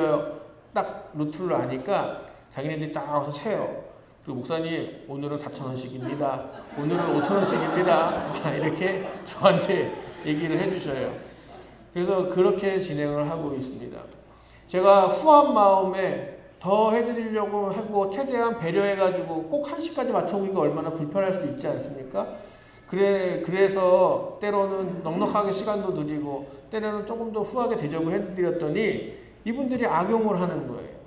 딱 루트를 아니까 자기네들이 딱 와서 세요. 그리고 목사님, 오늘은 4,000원씩입니다. 오늘은 5,000원씩입니다. 이렇게 저한테 얘기를 해주셔요. 그래서 그렇게 진행을 하고 있습니다. 제가 후한 마음에 더 해드리려고 하고 최대한 배려해가지고 꼭 1시까지 맞춰오기가 얼마나 불편할 수 있지 않습니까? 그래서 때로는 넉넉하게 시간도 드리고 때로는 조금 더 후하게 대접을 해드렸더니 이분들이 악용을 하는 거예요.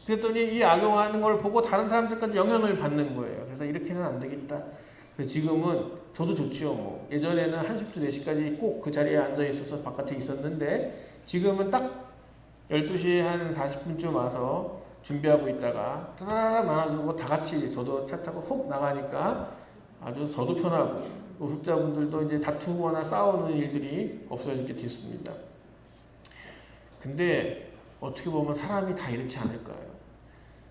그랬더니 이 악용하는 걸 보고 다른 사람들까지 영향을 받는 거예요. 그래서 이렇게는 안 되겠다. 지금은 저도 좋지요. 뭐 예전에는 1시부터 4시까지 꼭 그 자리에 앉아 있어서 바깥에 있었는데 지금은 딱 12시 한 40분쯤 와서 준비하고 있다가 따라락 나눠주고 다 같이 저도 차 타고 훅 나가니까 아주 저도 편하고 노숙자분들도 이제 다투거나 싸우는 일들이 없어지게 됐습니다. 근데 어떻게 보면 사람이 다 이렇지 않을까요?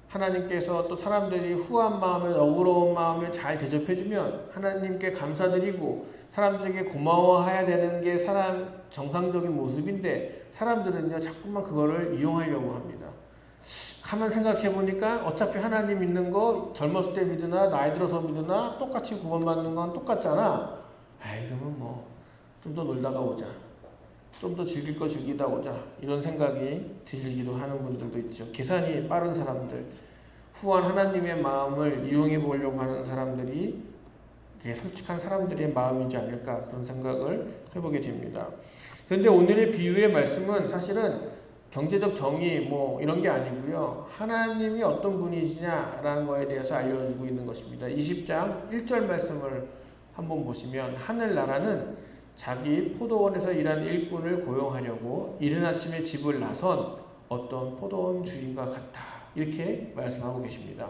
하나님께서 또 사람들이 후한 마음에 너그러운 마음에 잘 대접해주면 하나님께 감사드리고 사람들에게 고마워해야 되는 게 사람 정상적인 모습인데 사람들은요 자꾸만 그거를 이용하려고 합니다. 가만 생각해 보니까 어차피 하나님 믿는 거 젊었을 때 믿으나 나이 들어서 믿으나 똑같이 구원받는 건 똑같잖아. 아이 그러면 뭐 좀 더 놀다가 오자. 좀 더 즐길 거 즐기다 오자. 이런 생각이 들기도 하는 분들도 있죠. 계산이 빠른 사람들, 후한 하나님의 마음을 이용해 보려고 하는 사람들이 솔직한 사람들의 마음이지 않을까 그런 생각을 해보게 됩니다. 그런데 오늘의 비유의 말씀은 사실은 경제적 정의 뭐 이런 게 아니고요. 하나님이 어떤 분이시냐라는 거에 대해서 알려주고 있는 것입니다. 20장 1절 말씀을 한번 보시면 하늘나라는 자기 포도원에서 일하는 일꾼을 고용하려고 이른 아침에 집을 나선 어떤 포도원 주인과 같다. 이렇게 말씀하고 계십니다.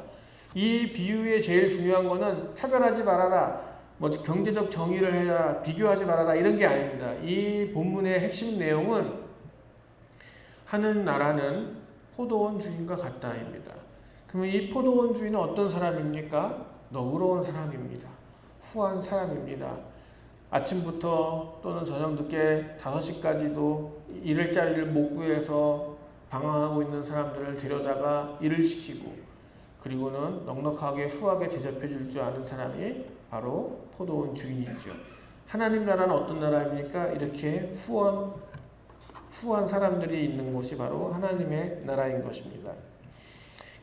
이 비유의 제일 중요한 거는 차별하지 말아라, 뭐 경제적 정의를 해라, 비교하지 말아라 이런 게 아닙니다. 이 본문의 핵심 내용은 하늘나라는 포도원 주인과 같다입니다. 그러면 이 포도원 주인은 어떤 사람입니까? 너그러운 사람입니다. 후한 사람입니다. 아침부터 또는 저녁 늦게 5시까지도 일할 자리를 못 구해서 방황하고 있는 사람들을 데려다가 일을 시키고 그리고는 넉넉하게 후하게 대접해 줄 줄 아는 사람이 바로 포도원 주인이죠. 하나님 나라는 어떤 나라입니까? 이렇게 후한 사람들이 있는 곳이 바로 하나님의 나라인 것입니다.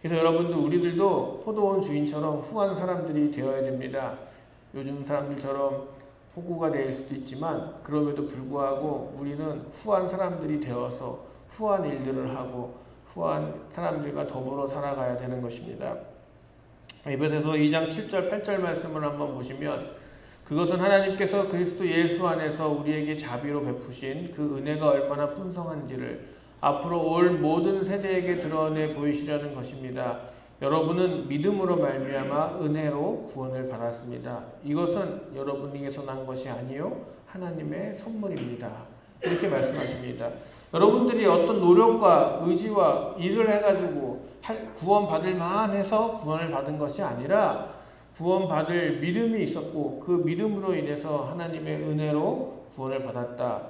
그래서 여러분들 우리들도 포도원 주인처럼 후한 사람들이 되어야 됩니다. 요즘 사람들처럼 호구가 될 수도 있지만 그럼에도 불구하고 우리는 후한 사람들이 되어서 후한 일들을 하고 후한 사람들과 더불어 살아가야 되는 것입니다. 에베소서 2장 7절 8절 말씀을 한번 보시면 그것은 하나님께서 그리스도 예수 안에서 우리에게 자비로 베푸신 그 은혜가 얼마나 풍성한지를 앞으로 올 모든 세대에게 드러내 보이시려는 것입니다. 여러분은 믿음으로 말미암아 은혜로 구원을 받았습니다. 이것은 여러분에게서 난 것이 아니요 하나님의 선물입니다. 이렇게 말씀하십니다. 여러분들이 어떤 노력과 의지와 일을 해가지고 구원받을 만해서 구원을 받은 것이 아니라 구원받을 믿음이 있었고 그 믿음으로 인해서 하나님의 은혜로 구원을 받았다.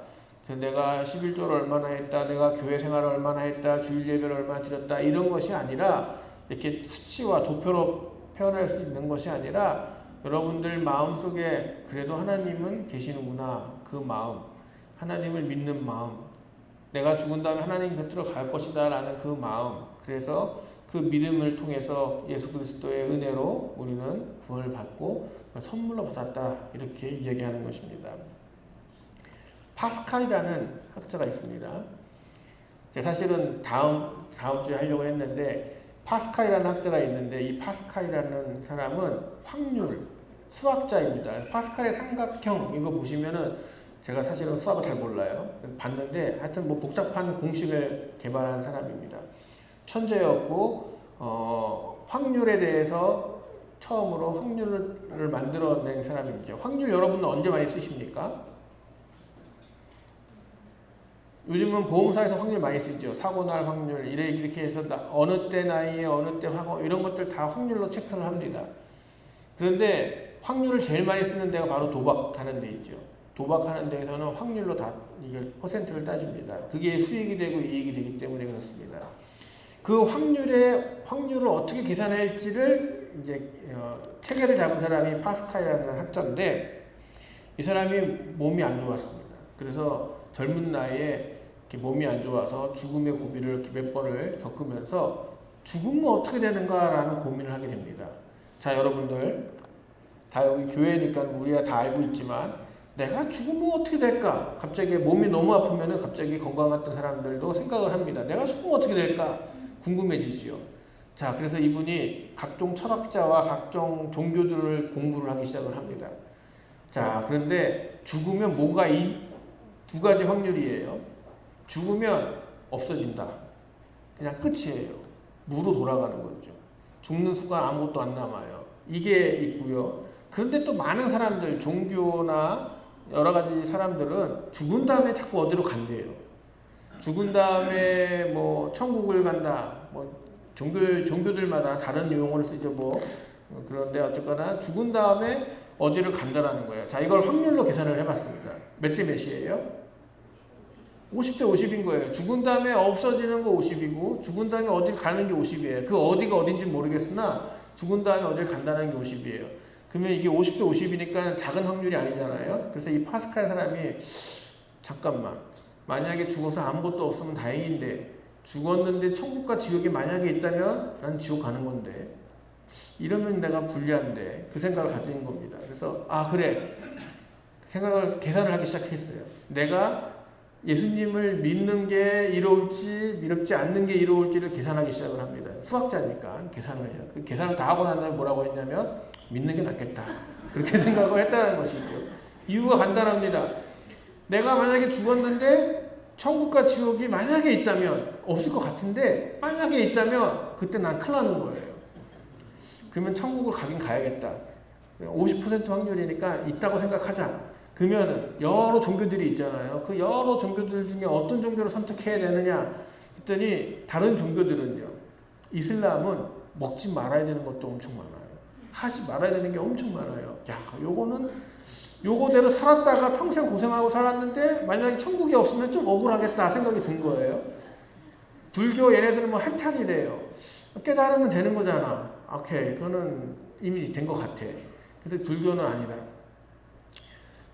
내가 11조를 얼마나 했다, 내가 교회 생활을 얼마나 했다, 주일 예배를 얼마나 드렸다 이런 것이 아니라 이렇게 수치와 도표로 표현할 수 있는 것이 아니라 여러분들 마음속에 그래도 하나님은 계시는구나 그 마음, 하나님을 믿는 마음, 내가 죽은 다음에 하나님 곁으로 갈 것이다 라는 그 마음, 그래서 그 믿음을 통해서 예수 그리스도의 은혜로 우리는 구원을 받고 선물로 받았다 이렇게 이야기하는 것입니다. 파스칼이라는 학자가 있습니다. 사실은 다음 주에 하려고 했는데 파스칼이라는 학자가 있는데 이 파스칼이라는 사람은 확률 수학자입니다. 파스칼의 삼각형 이거 보시면은 제가 사실은 수학을 잘 몰라요. 봤는데 하여튼 뭐 복잡한 공식을 개발한 사람입니다. 천재였고 확률에 대해서 처음으로 확률을 만들어낸 사람입니다. 확률 여러분은 언제 많이 쓰십니까? 요즘은 보험사에서 확률 많이 쓰죠. 사고 날 확률 이렇게 해서 어느 때 나이에 어느 때 사고 이런 것들 다 확률로 체크를 합니다. 그런데 확률을 제일 많이 쓰는 데가 바로 도박하는 데 있죠. 도박하는 데에서는 확률로 다 이걸 퍼센트를 따집니다. 그게 수익이 되고 이익이 되기 때문에 그렇습니다. 그 확률을 어떻게 계산할지를 이제 체계를 잡은 사람이 파스칼이라는 학자인데 이 사람이 몸이 안 좋았습니다. 그래서 젊은 나이에 이렇게 몸이 안 좋아서 죽음의 고비를 이렇게 몇 번을 겪으면서 죽으면 어떻게 되는가라는 고민을 하게 됩니다. 자, 여러분들 다 여기 교회니까 우리가 다 알고 있지만 내가 죽으면 어떻게 될까? 갑자기 몸이 너무 아프면은 갑자기 건강했던 사람들도 생각을 합니다. 내가 죽으면 어떻게 될까? 궁금해지지요. 자, 그래서 이분이 각종 철학자와 각종 종교들을 공부를 하기 시작을 합니다. 자, 그런데 죽으면 뭐가 이 두 가지 확률이에요. 죽으면 없어진다. 그냥 끝이에요. 무로 돌아가는 거죠. 죽는 순간 아무것도 안 남아요. 이게 있고요. 그런데 또 많은 사람들, 종교나 여러 가지 사람들은 죽은 다음에 자꾸 어디로 간대요. 죽은 다음에 뭐 천국을 간다. 뭐 종교들마다 다른 용어를 쓰죠. 뭐 그런데 어쨌거나 죽은 다음에 어디를 간다라는 거예요. 자, 이걸 확률로 계산을 해봤습니다. 몇 대 몇이에요? 50대 50인 거예요. 죽은 다음에 없어지는 거 50이고 죽은 다음에 어딜 가는 게 50이에요. 그 어디가 어딘지 모르겠으나 죽은 다음에 어딜 간다는 게 50이에요. 그러면 이게 50대 50이니까 작은 확률이 아니잖아요. 그래서 이 파스칼 사람이 잠깐만 만약에 죽어서 아무것도 없으면 다행인데 죽었는데 천국과 지옥이 만약에 있다면 난 지옥 가는 건데 이러면 내가 불리한데 그 생각을 가진 겁니다. 그래서 그래 생각을 계산을 하기 시작했어요. 내가 예수님을 믿는 게 이로울지 믿지 않는 게 이로울지를 계산하기 시작을 합니다. 수학자니까 계산을 해요. 그 계산을 다 하고 난 다음에 뭐라고 했냐면 믿는 게 낫겠다. 그렇게 생각을 했다는 것이죠. 이유가 간단합니다. 내가 만약에 죽었는데 천국과 지옥이 만약에 있다면 없을 것 같은데 만약에 있다면 그때 난 큰일 나는 거예요. 그러면 천국을 가긴 가야겠다. 50% 확률이니까 있다고 생각하자. 그러면 여러 종교들이 있잖아요. 그 여러 종교들 중에 어떤 종교를 선택해야 되느냐 했더니 다른 종교들은요. 이슬람은 먹지 말아야 되는 것도 엄청 많아요. 하지 말아야 되는 게 엄청 많아요. 야, 요거는 요거대로 살았다가 평생 고생하고 살았는데 만약에 천국이 없으면 좀 억울하겠다 생각이 든 거예요. 불교 얘네들은 뭐 한탄이래요. 깨달으면 되는 거잖아. 오케이, 그거는 이미 된 것 같아. 그래서 불교는 아니다.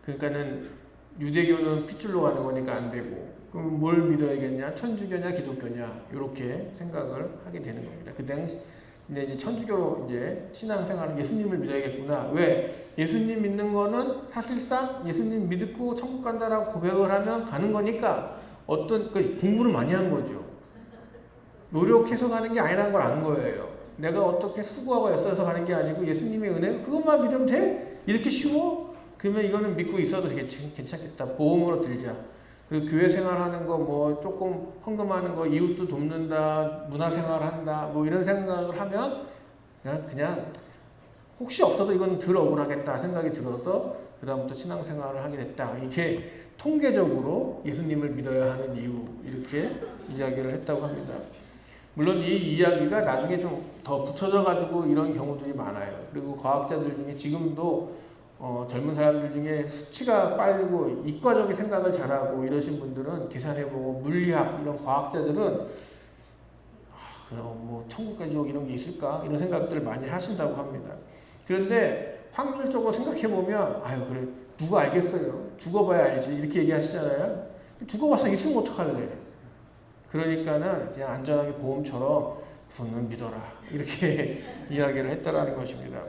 그러니까는 유대교는 핏줄로 가는 거니까 안 되고 그럼 뭘 믿어야겠냐? 천주교냐 기독교냐 이렇게 생각을 하게 되는 겁니다. 그 당시 이제 천주교로 이제 신앙생활은 예수님을 믿어야겠구나. 왜? 예수님 믿는 거는 사실상 예수님 믿고 천국 간다라고 고백을 하면 가는 거니까 어떤 공부를 많이 한 거죠. 노력해서 가는 게 아니라는 걸 아는 거예요. 내가 어떻게 수고하고 애써서 가는 게 아니고 예수님의 은혜 그것만 믿으면 돼? 이렇게 쉬워? 그러면 이거는 믿고 있어도 괜찮겠다. 보험으로 들자. 그리고 교회 생활하는 거 뭐 조금 헌금하는 거 이웃도 돕는다. 문화생활한다. 뭐 이런 생각을 하면 그냥 혹시 없어도 이건 덜 억울하겠다 생각이 들어서 그 다음부터 신앙생활을 하게 됐다. 이게 통계적으로 예수님을 믿어야 하는 이유 이렇게 이야기를 했다고 합니다. 물론 이 이야기가 나중에 좀 더 붙여져 가지고 이런 경우들이 많아요. 그리고 과학자들 중에 지금도 젊은 사람들 중에 수치가 빠르고 이과적인 생각을 잘하고 이러신 분들은 계산해보고 물리학 이런 과학자들은 그럼 뭐 천국과 지옥 이런 게 있을까 이런 생각들을 많이 하신다고 합니다. 그런데 확률적으로 생각해보면 그래 누가 알겠어요. 죽어봐야 알지 이렇게 얘기하시잖아요. 죽어봐서 있으면 어떡할래. 그러니까는 그냥 안전하게 보험처럼 우선은 믿어라. 이렇게 이야기를 했다라는 것입니다.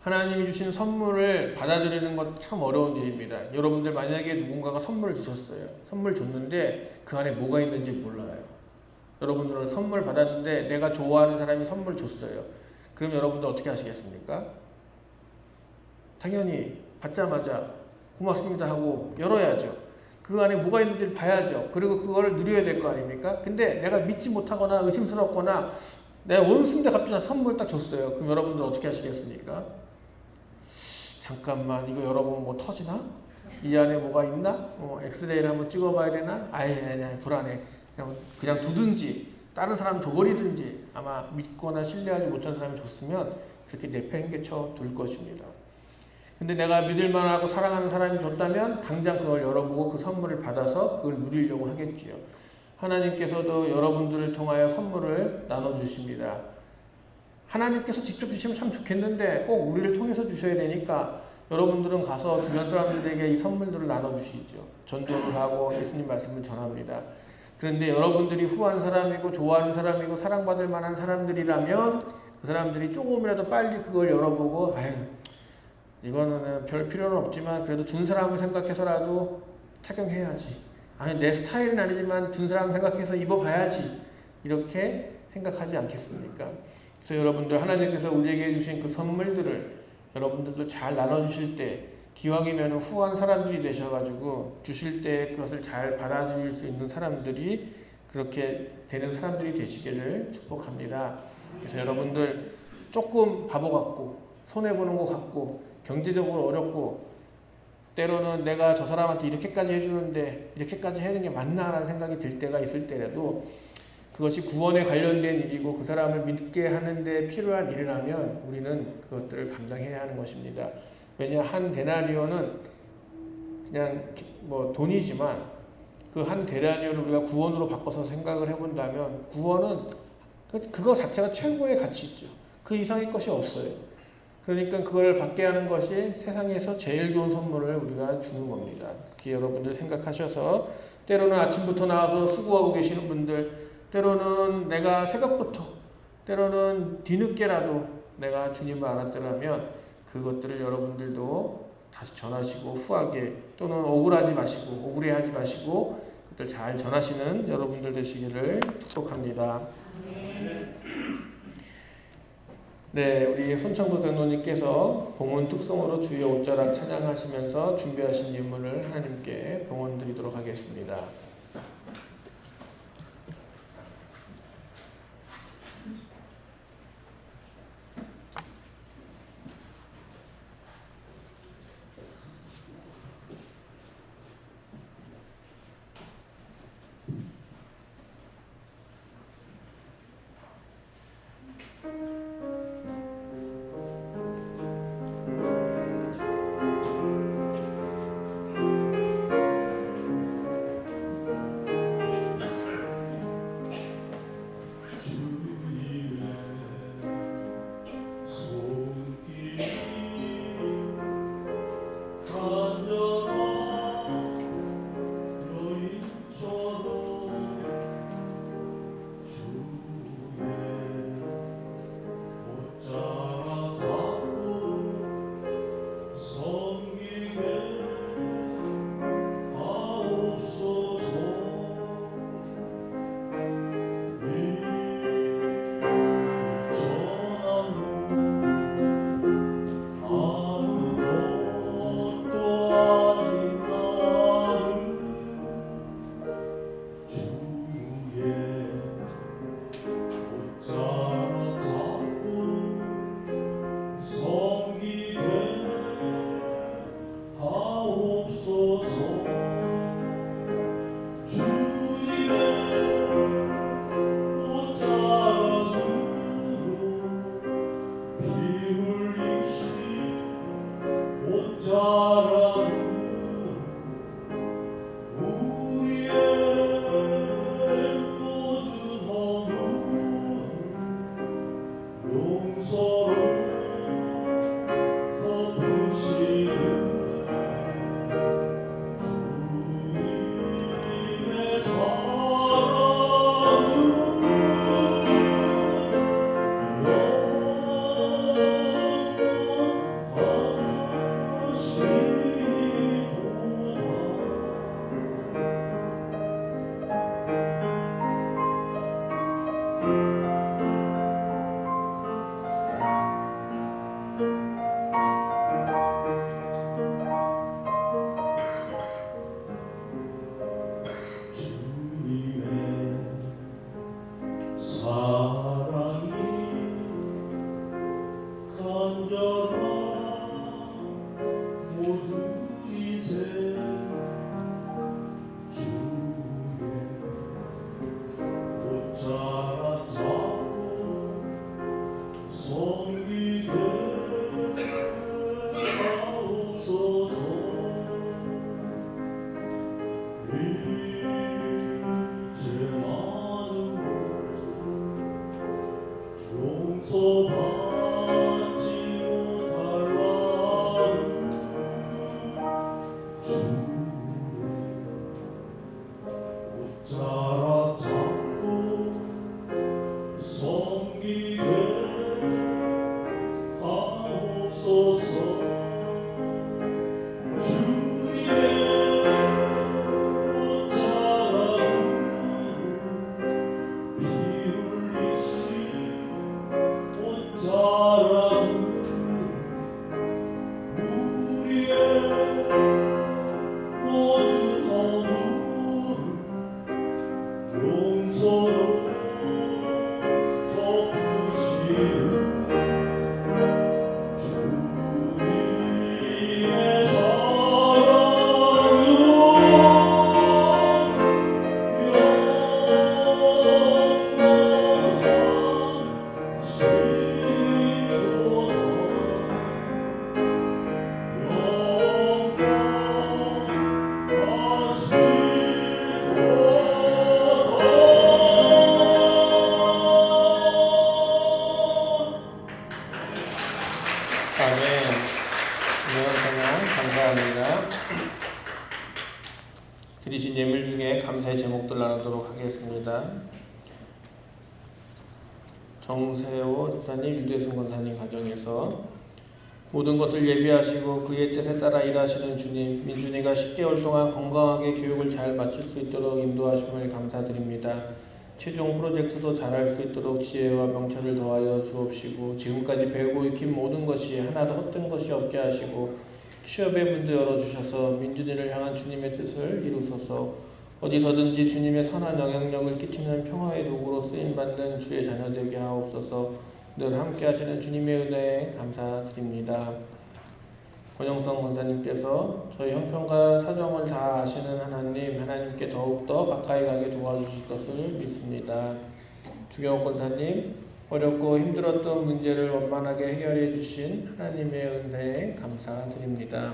하나님이 주신 선물을 받아들이는 것 참 어려운 일입니다. 여러분들 만약에 누군가가 선물을 주셨어요. 선물 줬는데 그 안에 뭐가 있는지 몰라요. 여러분들은 선물 받았는데 내가 좋아하는 사람이 선물 줬어요. 그럼 여러분들 어떻게 하시겠습니까? 당연히 받자마자 고맙습니다 하고 열어야죠. 그 안에 뭐가 있는지를 봐야죠. 그리고 그걸 누려야 될 거 아닙니까? 근데 내가 믿지 못하거나 의심스럽거나 내가 원수인데 갑자기 선물 딱 줬어요. 그럼 여러분들 어떻게 하시겠습니까? 잠깐만 이거 열어보면 뭐 터지나? 이 안에 뭐가 있나? 엑스레이를 한번 찍어봐야 되나? 아예 불안해. 그냥 두든지 다른 사람 줘버리든지 아마 믿거나 신뢰하지 못한 사람이 줬으면 그렇게 내팽개쳐 둘 것입니다. 근데 내가 믿을만하고 사랑하는 사람이 줬다면 당장 그걸 열어보고 그 선물을 받아서 그걸 누리려고 하겠지요. 하나님께서도 여러분들을 통하여 선물을 나눠주십니다. 하나님께서 직접 주시면 참 좋겠는데 꼭 우리를 통해서 주셔야 되니까 여러분들은 가서 주변 사람들에게 이 선물들을 나눠주시죠. 전도를 하고 예수님 말씀을 전합니다. 그런데 여러분들이 후한 사람이고 좋아하는 사람이고 사랑받을 만한 사람들이라면 그 사람들이 조금이라도 빨리 그걸 열어보고 아유 이거는 별 필요는 없지만 그래도 준 사람을 생각해서라도 착용해야지. 아니 내 스타일은 아니지만 준 사람 생각해서 입어봐야지. 이렇게 생각하지 않겠습니까? 그래서 여러분들 하나님께서 우리에게 주신 그 선물들을 여러분들도 잘 나눠주실 때 기왕이면 후한 사람들이 되셔가지고 주실 때 그것을 잘 받아들일 수 있는 사람들이 그렇게 되는 사람들이 되시기를 축복합니다. 그래서 여러분들 조금 바보 같고 손해보는 것 같고 경제적으로 어렵고 때로는 내가 저 사람한테 이렇게까지 해주는데 이렇게까지 해야 되는 게 맞나 라는 생각이 들 때가 있을 때라도 그것이 구원에 관련된 일이고 그 사람을 믿게 하는데 필요한 일이라면 우리는 그것들을 감당해야 하는 것입니다. 왜냐 한 데나리온은 그냥 뭐 돈이지만 그 한 데나리온을 우리가 구원으로 바꿔서 생각을 해본다면 구원은 그거 자체가 최고의 가치죠. 그 이상의 것이 없어요. 그러니까 그걸 받게 하는 것이 세상에서 제일 좋은 선물을 우리가 주는 겁니다. 그렇게 여러분들 생각하셔서 때로는 아침부터 나와서 수고하고 계시는 분들 때로는 내가 새벽부터 때로는 뒤늦게라도 내가 주님을 알았더라면 그것들을 여러분들도 다시 전하시고 후하게 또는 억울하지 마시고 억울해하지 마시고 그것들 잘 전하시는 여러분들 되시기를 축복합니다. 네, 우리 손창도 장로님께서 봉헌 특송으로 주여 옷자락 찬양하시면서 준비하신 예물을 하나님께 봉헌 드리도록 하겠습니다. 용서로 덮으시는 주님의 드리신 예물 중에 감사의 제목들 나누도록 하겠습니다. 정세호 집사님, 유대순 권사님 가정에서 모든 것을 예비하시고 그의 뜻에 따라 일하시는 주님, 민준이가 10개월 동안 건강하게 교육을 잘 마칠 수 있도록 인도하심을 감사드립니다. 최종 프로젝트도 잘할 수 있도록 지혜와 명철을 더하여 주옵시고 지금까지 배우고 익힌 모든 것이 하나도 헛된 것이 없게 하시고 취업의 문도 열어주셔서 민준이를 향한 주님의 뜻을 이루소서. 어디서든지 주님의 선한 영향력을 끼치는 평화의 도구로 쓰임받는 주의 자녀 되게 하옵소서. 늘 함께 하시는 주님의 은혜에 감사드립니다. 권영성 권사님께서 저희 형편과 사정을 다 아시는 하나님께 더욱더 가까이 가게 도와주실 것을 믿습니다. 주경호 권사님, 어렵고 힘들었던 문제를 원만하게 해결해 주신 하나님의 은혜에 감사드립니다.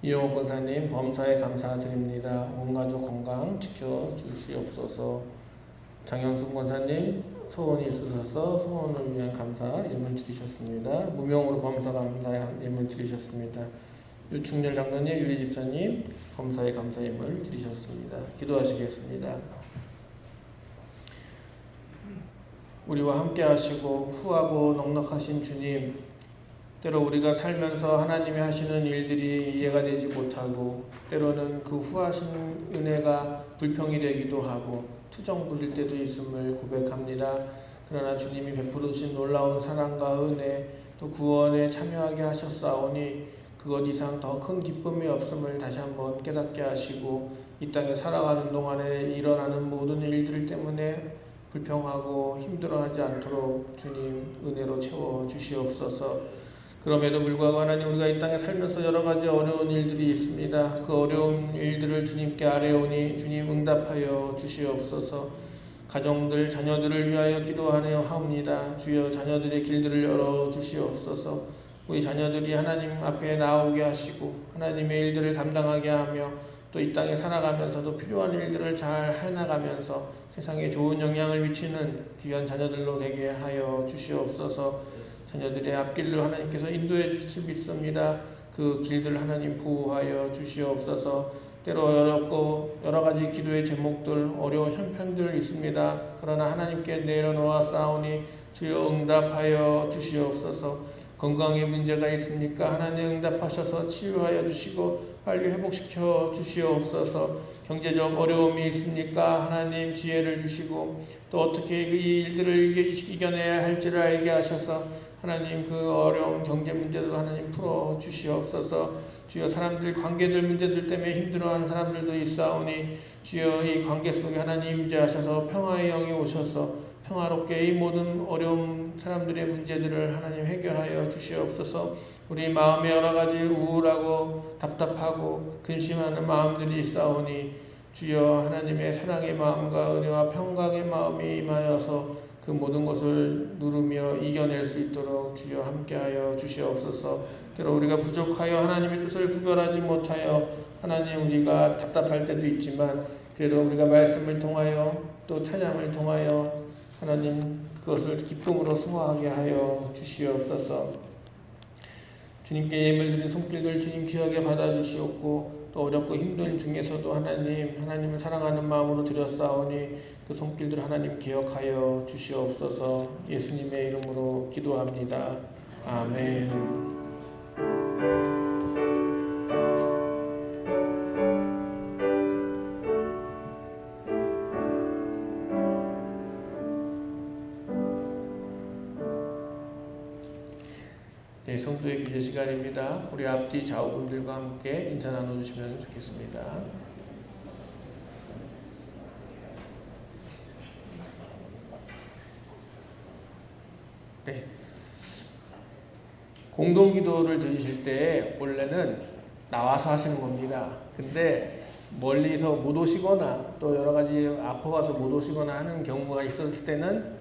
이용호 권사님, 범사에 감사드립니다. 온 가족 건강 지켜주시옵소서. 장영순 권사님, 소원이 있으셔서 소원을 위한 감사 예물 드리셨습니다. 무명으로 범사 감사 예물 드리셨습니다. 유충렬 장로님, 유리 집사님, 범사에 감사 예물 드리셨습니다. 기도하시겠습니다. 우리와 함께 하시고 후하고 넉넉하신 주님, 때로 우리가 살면서 하나님이 하시는 일들이 이해가 되지 못하고 때로는 그 후하신 은혜가 불평이 되기도 하고 투정 부릴 때도 있음을 고백합니다. 그러나 주님이 베풀으신 놀라운 사랑과 은혜 또 구원에 참여하게 하셨사오니 그것 이상 더 큰 기쁨이 없음을 다시 한번 깨닫게 하시고 이 땅에 살아가는 동안에 일어나는 모든 일들 때문에 불평하고 힘들어하지 않도록 주님 은혜로 채워주시옵소서. 그럼에도 불구하고 하나님, 우리가 이 땅에 살면서 여러 가지 어려운 일들이 있습니다. 그 어려운 일들을 주님께 아뢰오니 주님 응답하여 주시옵소서. 가정들, 자녀들을 위하여 기도하려 합니다. 주여 자녀들의 길들을 열어주시옵소서. 우리 자녀들이 하나님 앞에 나오게 하시고 하나님의 일들을 감당하게 하며 또 이 땅에 살아가면서도 필요한 일들을 잘 해나가면서 세상에 좋은 영향을 미치는 귀한 자녀들로 되게 하여 주시옵소서. 자녀들의 앞길을 하나님께서 인도해 주실 믿습니다. 그 길들 하나님 보호하여 주시옵소서. 때로 어렵고 여러 가지 기도의 제목들, 어려운 형편들 있습니다. 그러나 하나님께 내려놓았사오니 주여 응답하여 주시옵소서. 건강에 문제가 있습니까? 하나님 응답하셔서 치유하여 주시고 빨리 회복시켜 주시옵소서. 경제적 어려움이 있습니까? 하나님 지혜를 주시고 또 어떻게 이 일들을 이겨내야 할지를 알게 하셔서 하나님 그 어려운 경제 문제도 하나님 풀어 주시옵소서. 주여 사람들 관계들 문제들 때문에 힘들어하는 사람들도 있사오니 주여 이 관계 속에 하나님 임재하셔서 평화의 영이 오셔서 평화롭게 이 모든 어려운 사람들의 문제들을 하나님 해결하여 주시옵소서. 우리 마음에 여러 가지 우울하고 답답하고 근심하는 마음들이 있사오니 주여 하나님의 사랑의 마음과 은혜와 평강의 마음이 임하여서 그 모든 것을 누르며 이겨낼 수 있도록 주여 함께하여 주시옵소서. 때로 우리가 부족하여 하나님의 뜻을 구별하지 못하여 하나님 우리가 답답할 때도 있지만 그래도 우리가 말씀을 통하여 또 찬양을 통하여 하나님 그것을 기쁨으로 승화하게 하여 주시옵소서. 주님께 예물 드린 손길들 주님 귀하게 받아주시옵고 또 어렵고 힘든 중에서도 하나님을 사랑하는 마음으로 드렸사오니 그 손길들 하나님 기억하여 주시옵소서. 예수님의 이름으로 기도합니다. 아멘. 네, 성도의 기도 시간입니다. 우리 앞뒤 좌우분들과 함께 인사 나눠주시면 좋겠습니다. 네. 공동기도를 드리실 때 원래는 나와서 하시는 겁니다. 근데 멀리서 못 오시거나 또 여러 가지 아파서 못 오시거나 하는 경우가 있었을 때는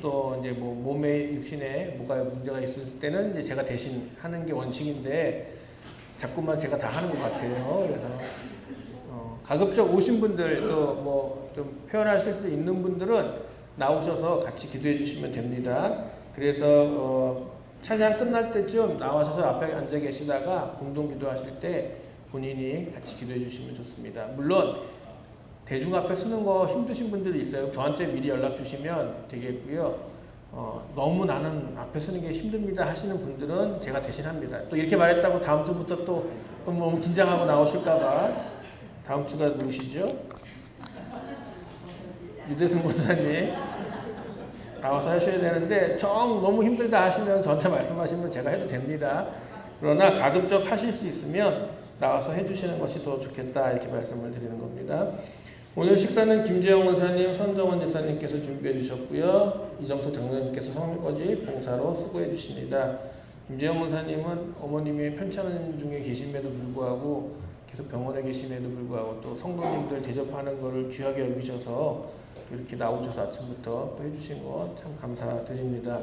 또 이제 뭐 몸에 육신에 뭐가 문제가 있을 때는 이제 제가 대신 하는 게 원칙인데 자꾸만 제가 다 하는 것 같아요. 그래서 가급적 오신 분들 또 뭐 좀 표현하실 수 있는 분들은 나오셔서 같이 기도해 주시면 됩니다. 그래서 찬양 끝날 때쯤 나와서 앞에 앉아 계시다가 공동 기도하실 때 본인이 같이 기도해 주시면 좋습니다. 물론 대중 앞에 쓰는 거 힘드신 분들이 있어요. 저한테 미리 연락 주시면 되겠고요. 너무 나는 앞에 쓰는 게 힘듭니다 하시는 분들은 제가 대신합니다. 또 이렇게 말했다고 다음 주부터 또 너무 긴장하고 나오실까봐. 다음 주가 누구시죠? 유대승 권사님 나와서 하셔야 되는데 너무 힘들다 하시면 저한테 말씀하시면 제가 해도 됩니다. 그러나 가급적 하실 수 있으면 나와서 해주시는 것이 더 좋겠다 이렇게 말씀을 드리는 겁니다. 오늘 식사는 김재영 원사님, 선정원 지사님께서 준비해 주셨고요. 이정수 장로님께서 성일거지 봉사로 수고해 주십니다. 김재영 원사님은 어머님이 편찮은 중에 계심에도 불구하고 계속 병원에 계심에도 불구하고 또 성도님들 대접하는 것을 귀하게 여기셔서 이렇게 나오셔서 아침부터 또 해주신 거 참 감사드립니다.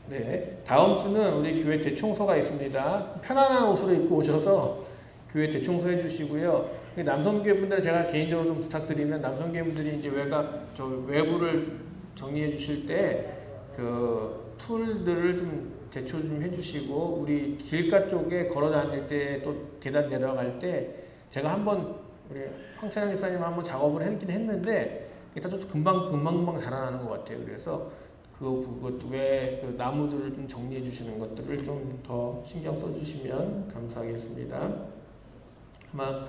네, 다음 주는 우리 교회 대청소가 있습니다. 편안한 옷으로 입고 오셔서 교회 대청소 해주시고요. 남성교회 분들 제가 개인적으로 좀 부탁드리면 남성교회 분들이 이제 외부를 정리해 주실 때 그 툴들을 좀 제초 좀 해주시고 우리 길가 쪽에 걸어 다닐 때 또 계단 내려갈 때 제가 한번 우리 황찬영 집사님 한번 작업을 했긴 했는데 일단 좀 금방 자라나는 것 같아요. 그래서 그것 외에 그 나무들을 좀 정리해 주시는 것들을 좀 더 신경 써주시면 감사하겠습니다. 아마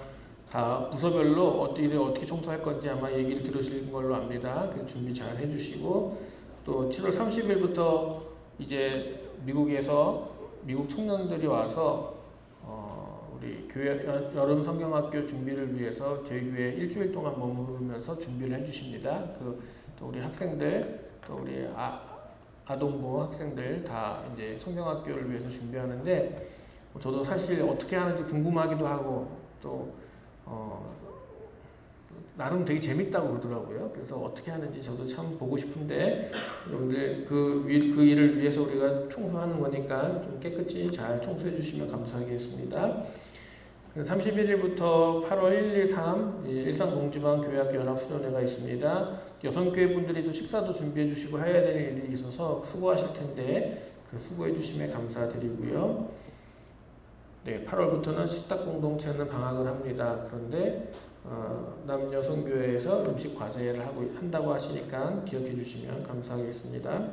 다 부서별로 어떻게 청소할 건지 아마 얘기를 들으실 걸로 압니다. 그래서 준비 잘 해주시고 또 7월 30일부터 이제 미국 청년들이 와서 우리 교회 여름 성경학교 준비를 위해서 저희 교회에 일주일 동안 머무르면서 준비를 해주십니다. 또 우리 학생들 또 우리 아동부 학생들 다 이제 성경학교를 위해서 준비하는데 저도 사실 어떻게 하는지 궁금하기도 하고 또 나름 되게 재밌다고 그러더라고요. 그래서 어떻게 하는지 저도 참 보고 싶은데 여러분들 그 일을 위해서 우리가 청소하는 거니까 좀 깨끗이 잘 청소해 주시면 감사하겠습니다. 31일부터 8월 1, 2, 3 일산동지방교회학교 연합수련회가 있습니다. 여성교회 분들이 또 식사도 준비해 주시고 해야 될 일이 있어서 수고하실 텐데 그 수고해 주심에 감사드리고요. 네, 8월부터는 식탁 공동체는 방학을 합니다. 그런데 남여성교회에서 음식 과제를 한다고 하시니까 기억해 주시면 감사하겠습니다.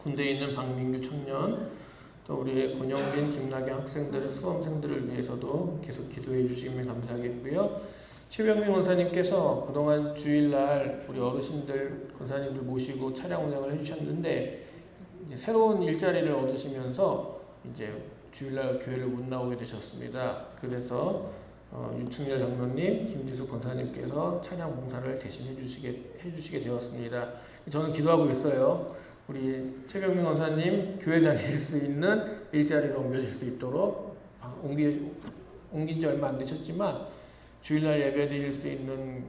군대에 있는 박민규 청년, 또 우리 권영빈, 김나경 학생들의 수험생들을 위해서도 계속 기도해 주시면 감사하겠고요. 최병민 원사님께서 그동안 주일날 우리 어르신들, 권사님들 모시고 차량 운행을 해주셨는데 이제 새로운 일자리를 얻으시면서 이제 주일날 교회를 못 나오게 되셨습니다. 그래서 유충렬 장로님, 김지수 권사님께서 찬양 봉사를 대신 해주시게 되었습니다. 저는 기도하고 있어요. 우리 최경민 권사님 교회 다닐 수 있는 일자리로 옮겨질 수 있도록 옮긴 지 얼마 안 되셨지만 주일날 예배 드릴 수 있는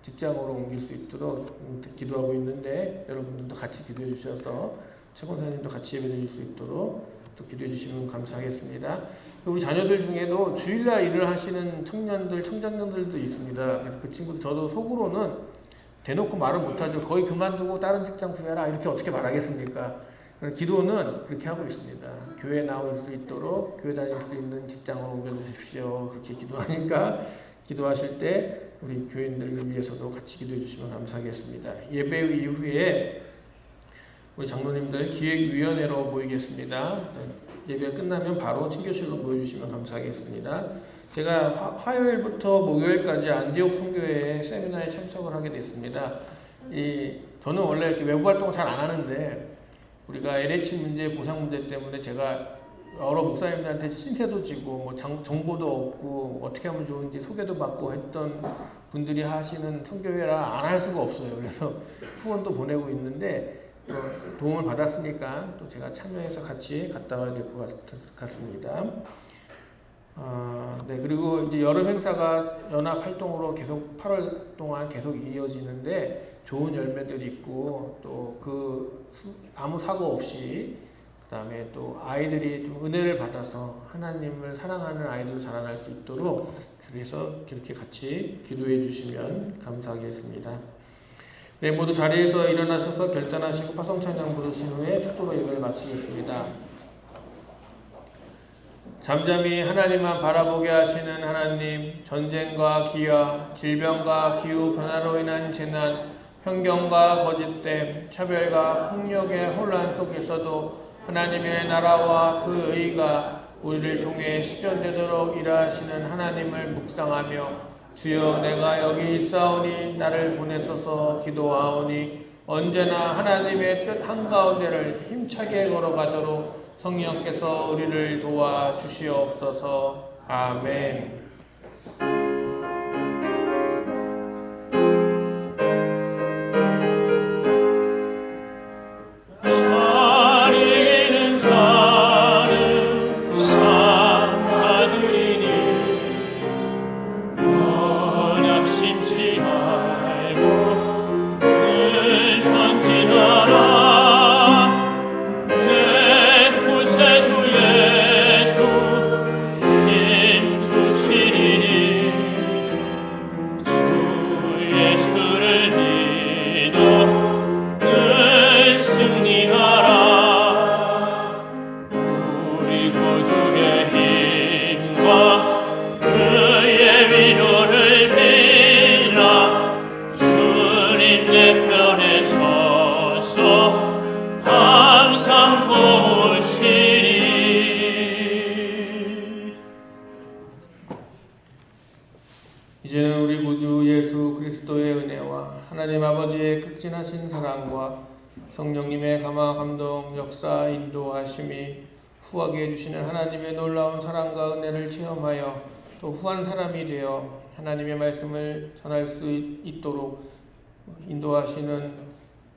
직장으로 옮길 수 있도록 기도하고 있는데 여러분들도 같이 기도해 주셔서 최 권사님도 같이 예배 드릴 수 있도록 또 기도해 주시면 감사하겠습니다. 우리 자녀들 중에도 주일날 일을 하시는 청장년들도 있습니다. 그래서 그 친구들 저도 속으로는 대놓고 말을 못하죠. 거의 그만두고 다른 직장 구해라 이렇게 어떻게 말하겠습니까? 기도는 그렇게 하고 있습니다. 교회 나올 수 있도록 교회 다닐 수 있는 직장으로 옮겨주십시오. 그렇게 기도하니까 기도하실 때 우리 교인들을 위해서도 같이 기도해 주시면 감사하겠습니다. 예배 이후에 우리 장로님들 기획위원회로 모이겠습니다. 예배 끝나면 바로 친교실로 모여주시면 감사하겠습니다. 제가 화요일부터 목요일까지 안디옥 선교회 세미나에 참석을 하게 됐습니다. 저는 원래 이렇게 외부 활동을 잘 안 하는데 우리가 LH 문제, 보상 문제 때문에 제가 여러 목사님들한테 신세도 지고 뭐 정보도 얻고 어떻게 하면 좋은지 소개도 받고 했던 분들이 하시는 선교회라 안 할 수가 없어요. 그래서 후원도 보내고 있는데 도움을 받았으니까 또 제가 참여해서 같이 갔다 와야 될 것 같습니다. 네, 그리고 이제 여름 행사가 연합 활동으로 계속 8월 동안 계속 이어지는데 좋은 열매들이 있고 또 아무 사고 없이 그다음에 또 아이들이 좀 은혜를 받아서 하나님을 사랑하는 아이들로 자라날 수 있도록 그래서 그렇게 같이 기도해 주시면 감사하겠습니다. 네, 모두 자리에서 일어나셔서 결단하시고 파송찬양 부르신 후에 축도로 예배를 마치겠습니다. 잠잠히 하나님만 바라보게 하시는 하나님, 전쟁과 기아, 질병과 기후 변화로 인한 재난, 편견과 거짓됨, 차별과 폭력의 혼란 속에서도 하나님의 나라와 그 의가 우리를 통해 실현되도록 일하시는 하나님을 묵상하며 주여 내가 여기 있사오니 나를 보내소서 기도하오니 언제나 하나님의 뜻 한가운데를 힘차게 걸어가도록 성령께서 우리를 도와주시옵소서. 아멘. 이제는 우리 구주 예수 그리스도의 은혜와 하나님 아버지의 극진하신 사랑과 성령님의 감화 감동 역사 인도하심이 후하게 해주시는 하나님의 놀라운 사랑과 은혜를 체험하여 또 후한 사람이 되어 하나님의 말씀을 전할 수 있도록 인도하시는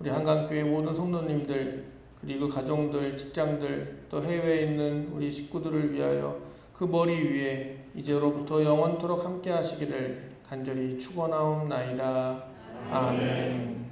우리 한강교회 모든 성도님들 그리고 가정들, 직장들 또 해외에 있는 우리 식구들을 위하여 그 머리 위에 이제로부터 영원토록 함께 하시기를 간절히 축원하옵나이다. 아멘.